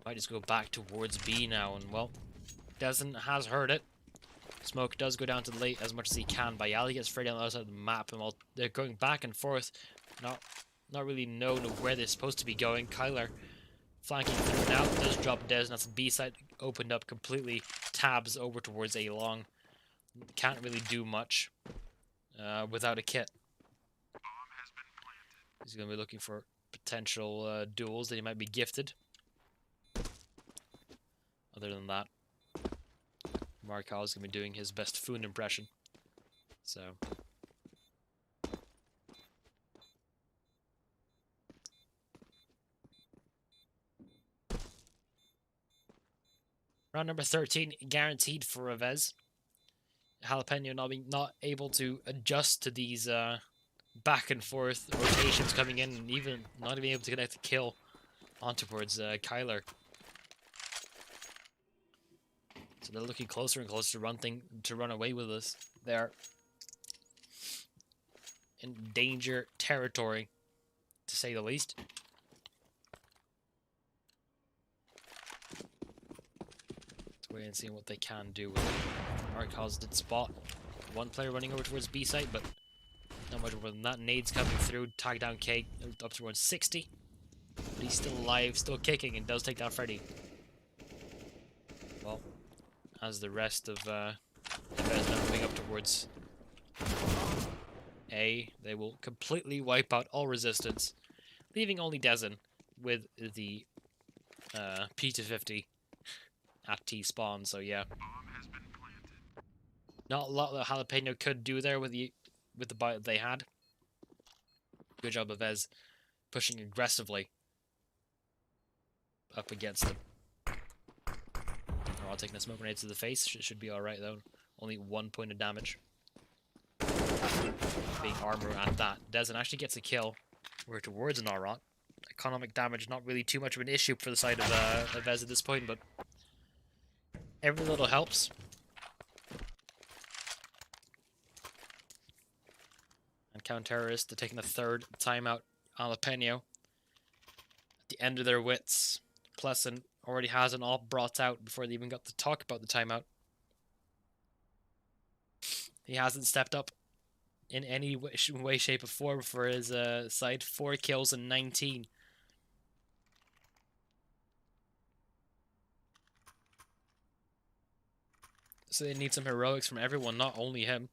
Might just go back towards B now, and well, Dezen has heard it. Smoke does go down to the late as much as he can. Bayali gets Freddy on the other side of the map, and while they're going back and forth, not really known where they're supposed to be going. Kyler flanking through now, does drop Dezen. That's the B side opened up completely. Tabs over towards A long. Can't really do much without a kit. He's going to be looking for potential duels that he might be gifted. Other than that, Markov is going to be doing his best Foon impression. So, round number 13 guaranteed for Avez. Jalapeno not able to adjust to these back and forth rotations coming in, and even not even able to connect the kill on towards Kyler. So they're looking closer and closer to run away with us. They're in danger territory, to say the least. Let's wait and see what they can do with it. Marcos did spot one player running over towards B site, but not much more than that. Nades coming through, tag down K up towards 60. But he's still alive, still kicking, and does take down Freddy. Well, as the rest of the Bez now moving up towards A, they will completely wipe out all resistance, leaving only Dezen with the P250 at T spawn. So yeah, not a lot that Jalapeno could do there with the bite that they had. Good job of Ez pushing aggressively up against them. I'll take the smoke grenade to the face. Should be alright though. Only 1 point of damage. Being armor at that. Dezen actually gets a kill. We're towards Narot. Economic damage not really too much of an issue for the side of Ez at this point, but every little helps. And counter-terrorists are taking the 3rd timeout. Jalapeno at the end of their wits. Pleasant already has an all brought out before they even got to talk about the timeout. He hasn't stepped up in any way, shape, or form for his side. 4 kills and 19. So they need some heroics from everyone, not only him.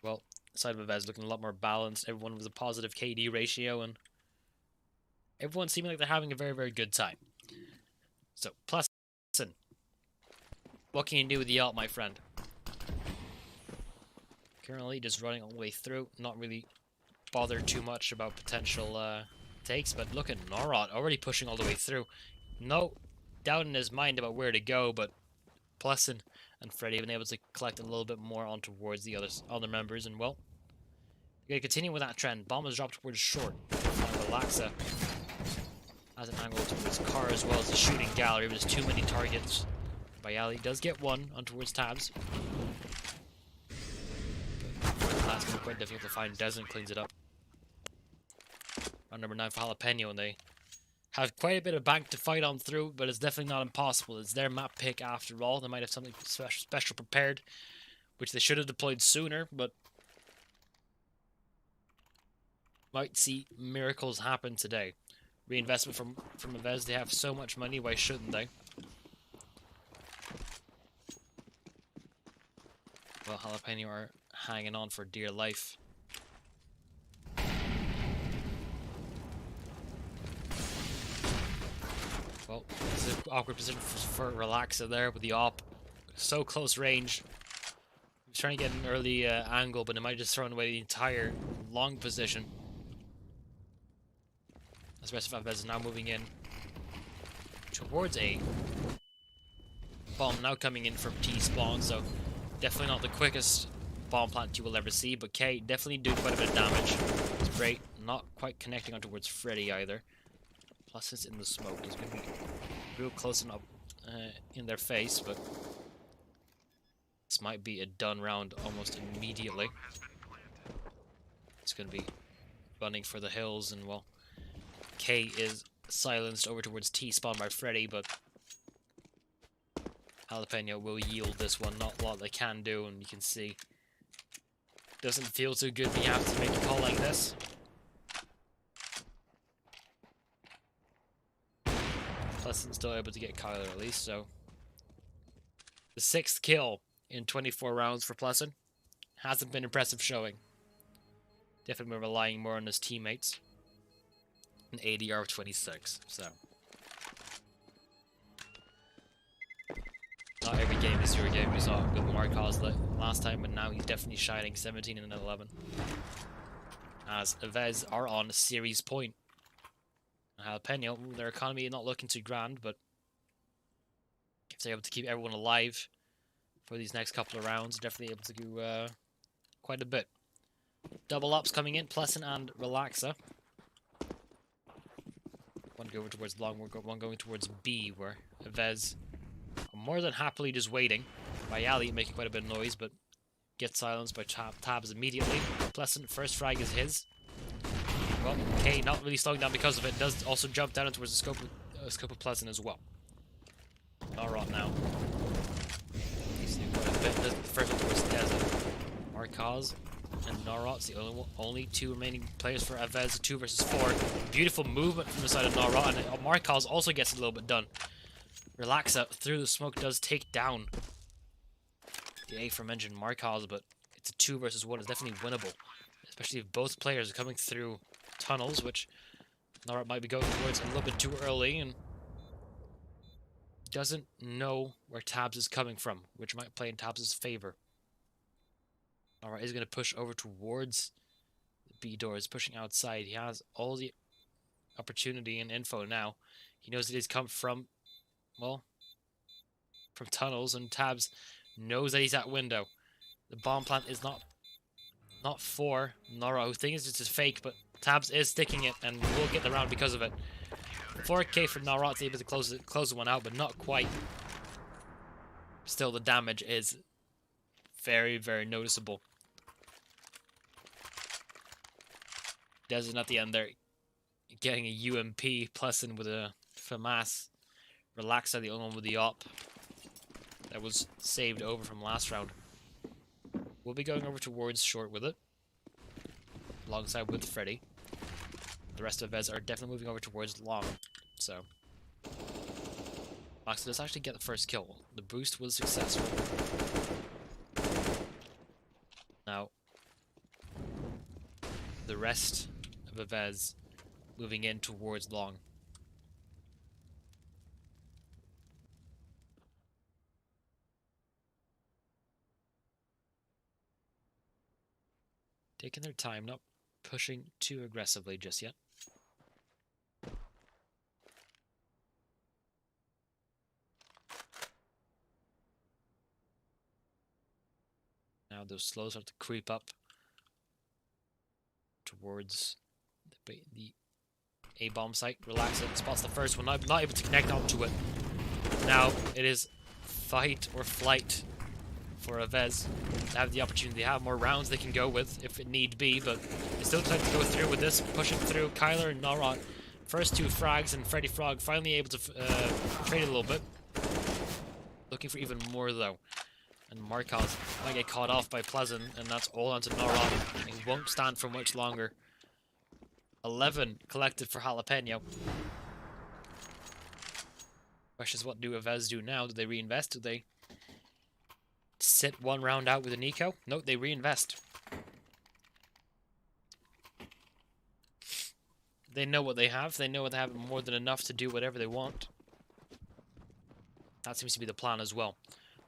Well, the side of Avez looking a lot more balanced. Everyone with a positive KD ratio, and everyone seeming like they're having a very, very good time. So, plus, what can you do with the ult, my friend? Currently, just running all the way through. Not really bothered too much about potential takes, but look at Norot already pushing all the way through. No doubt in his mind about where to go, but Pleasant and Freddy have been able to collect a little bit more on towards the other members, and well, they're going to continue with that trend. Bomb is dropped towards short. Relaxa has an angle towards car as well as the shooting gallery, but there's too many targets. Bayali does get one on towards tabs. But that's going to be quite difficult to find. Dezen cleans it up. Round number 9 for Jalapeno, and they have quite a bit of bank to fight on through, but it's definitely not impossible. It's their map pick after all. They might have something special prepared, which they should have deployed sooner, but might see miracles happen today. Reinvestment from Avez. They have so much money, why shouldn't they? Well, Jalapeno are hanging on for dear life. Well, it's an awkward position for Relaxa there with the op. So close range. He was trying to get an early angle, but it might have just thrown away the entire long position. As the rest of Avez is now moving in towards A. Bomb now coming in from T spawn, so definitely not the quickest bomb plant you will ever see, but K definitely doing quite a bit of damage. It's great. Not quite connecting on towards Freddy either. Plus it's in the smoke. He's going to be real close and up in their face, but this might be a done round almost immediately. It's going to be running for the hills, and well, K is silenced over towards T spawn by Freddy, but Jalapeno will yield this one. Not a lot they can do, and you can see doesn't feel too good when you have to make a call like this. Pleasant's still able to get Kyler at least, so the 6th kill in 24 rounds for Pleasant hasn't been impressive showing. Definitely relying more on his teammates. An ADR of 26, so not every game is your game. We saw it with Marcos last time, but now he's definitely shining. 17 and 11. As Avez are on series point. Jalapeno, their economy not looking too grand, but if they're able to keep everyone alive for these next couple of rounds, definitely able to do quite a bit. Double ups coming in, Pleasant and Relaxa. One going towards long, one going towards B, where Avez are more than happily just waiting. Bayali making quite a bit of noise, but gets silenced by Tabs immediately. Pleasant, first frag is his. Well, K not really slowing down because of it. Does also jump down towards the scope of Pleasant as well. Alright now. He's doing quite a bit. The first one towards Desert. Marcos and Narot's the only two remaining players for Avez. 2 versus 4. Beautiful movement from the side of Narot, and Marcos also gets a little bit done. Relaxa through the smoke does take down the aforementioned Marcos, but it's a 2 versus 1. It's definitely winnable, especially if both players are coming through tunnels, which Narot might be going towards a little bit too early, and doesn't know where Tabs is coming from, which might play in Tabs' favor. Alright, he's going to push over towards the B doors, pushing outside. He has all the opportunity and info now. He knows that he's come from, well, from tunnels, and Tabs knows that he's at window. The bomb plant is not for Nora, who thinks it's just fake, but Tabs is sticking it and will get the round because of it. 4k for Nara, it's able to close the one out, but not quite. Still, the damage is very, very noticeable. Desert at the end there, getting a UMP, Pleasant with a FAMAS. Relaxa, the only one with the op. That was saved over from last round. We'll be going over towards short with it, alongside with Freddy. The rest of Vez are definitely moving over towards long, so Max does actually get the first kill. The boost was successful. Now, the rest of Avez moving in towards long. Taking their time, not pushing too aggressively just yet. Now those slows start to creep up towards the A-bomb site. Relax it, spots the first one, not able to connect onto it. Now it is fight or flight for Avez to have the opportunity. They have more rounds they can go with if it need be, but they still try to go through with this, pushing through. Kyler and Narot First 2 frags, and Freddy Frog finally able to trade a little bit. Looking for even more though. And Markov might get caught off by Pleasant, and that's all onto Norok. He won't stand for much longer. 11 collected for Jalapeno. Question is, what do Avez do now? Do they reinvest? Do they sit 1 round out with an eco? No, they reinvest. They know what they have. They know they have more than enough to do whatever they want. That seems to be the plan as well.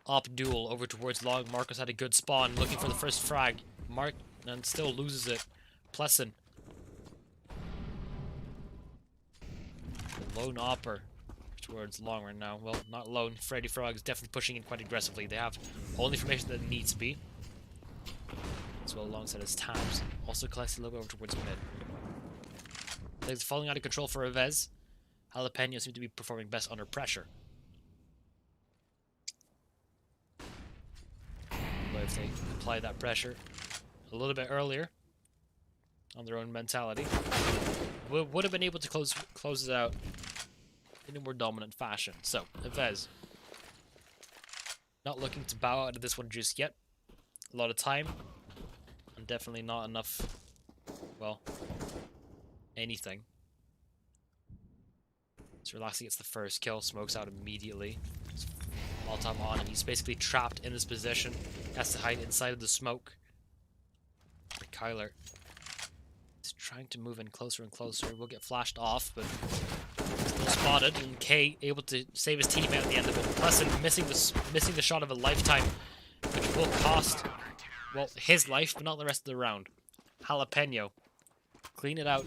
Op duel over towards long. Marcos had a good spawn, looking for the first frag. Mark and still loses it. Pleasant. Lone Opper towards long right now. Well, not lone. Freddy Frog is definitely pushing in quite aggressively. They have all the information that needs to be. As well alongside his tabs. Also collects a little bit over towards mid. Things falling out of control for Avez. Jalapeno seems to be performing best under pressure. But if they apply that pressure a little bit earlier on their own mentality, would have been able to close it out in a more dominant fashion. So, Avez not looking to bow out of this one just yet. A lot of time, and definitely not enough, well, anything. So Relaxing gets the first kill, smokes out immediately. Molotov on, and he's basically trapped in this position. Has to hide inside of the smoke. Kyler is trying to move in closer and closer. Will get flashed off, but still spotted. And K able to save his teammate at the end of it. Pleasant missing the shot of a lifetime, which will cost, well, his life, but not the rest of the round. Jalapeno clean it out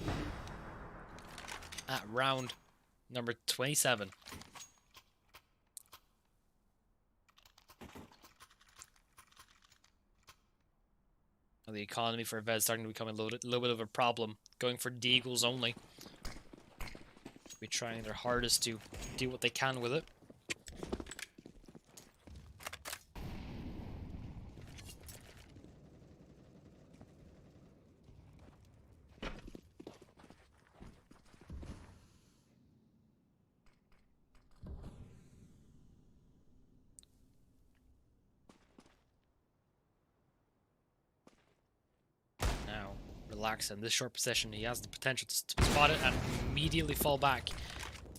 at round number 27. The economy for Avez starting to become a little bit of a problem. Going for deagles only. Be trying their hardest to do what they can with it. Relax in this short possession. He has the potential to spot it and immediately fall back.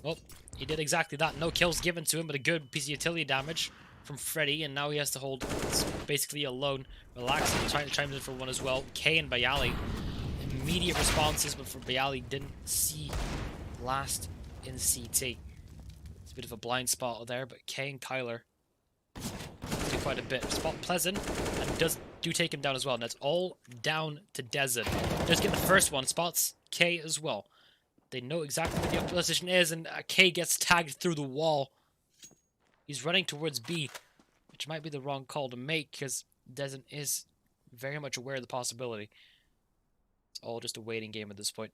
Well, he did exactly that. No kills given to him, but a good piece of utility damage from Freddy, and now he has to hold basically alone. Relax and trying to chime in for one as well. K and Bayali, immediate responses, but for Bayali didn't see last in CT. It's a bit of a blind spot there, but K and Kyler do quite a bit. Spot Pleasant and do take him down as well, and that's all down to Desert. Does get the first one, spots K as well. They know exactly what the up position is, and K gets tagged through the wall. He's running towards B, which might be the wrong call to make, because Desert is very much aware of the possibility. It's all just a waiting game at this point.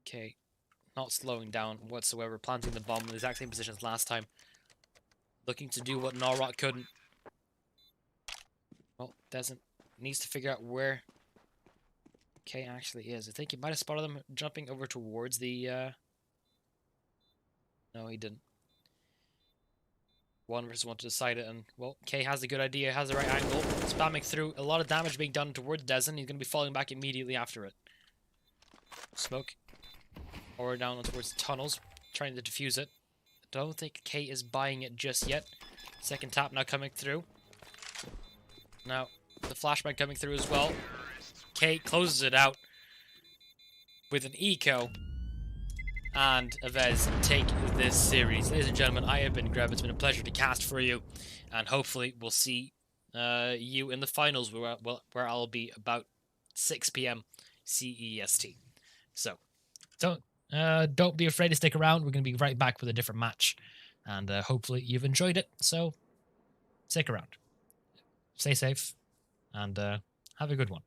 K, not slowing down whatsoever, planting the bomb in the exact same position as last time. Looking to do what Norok couldn't. Well, Desert needs to figure out where K actually is. I think he might have spotted them jumping over towards the... No, he didn't. 1 versus 1 to decide it, and, well, K has a good idea, has the right angle. Spamming through, a lot of damage being done towards Desert. He's going to be falling back immediately after it. Smoke. Or down towards the tunnels, trying to defuse it. Don't think K is buying it just yet. Second tap now coming through. Now, the flashbang coming through as well. K closes it out with an eco. And Avez take this series. Ladies and gentlemen, I have been Greb. It's been a pleasure to cast for you. And hopefully we'll see you in the finals where I'll be about 6 p.m. CEST. So, don't be afraid to stick around. We're going to be right back with a different match. And hopefully you've enjoyed it. So, stick around. Stay safe. And have a good one.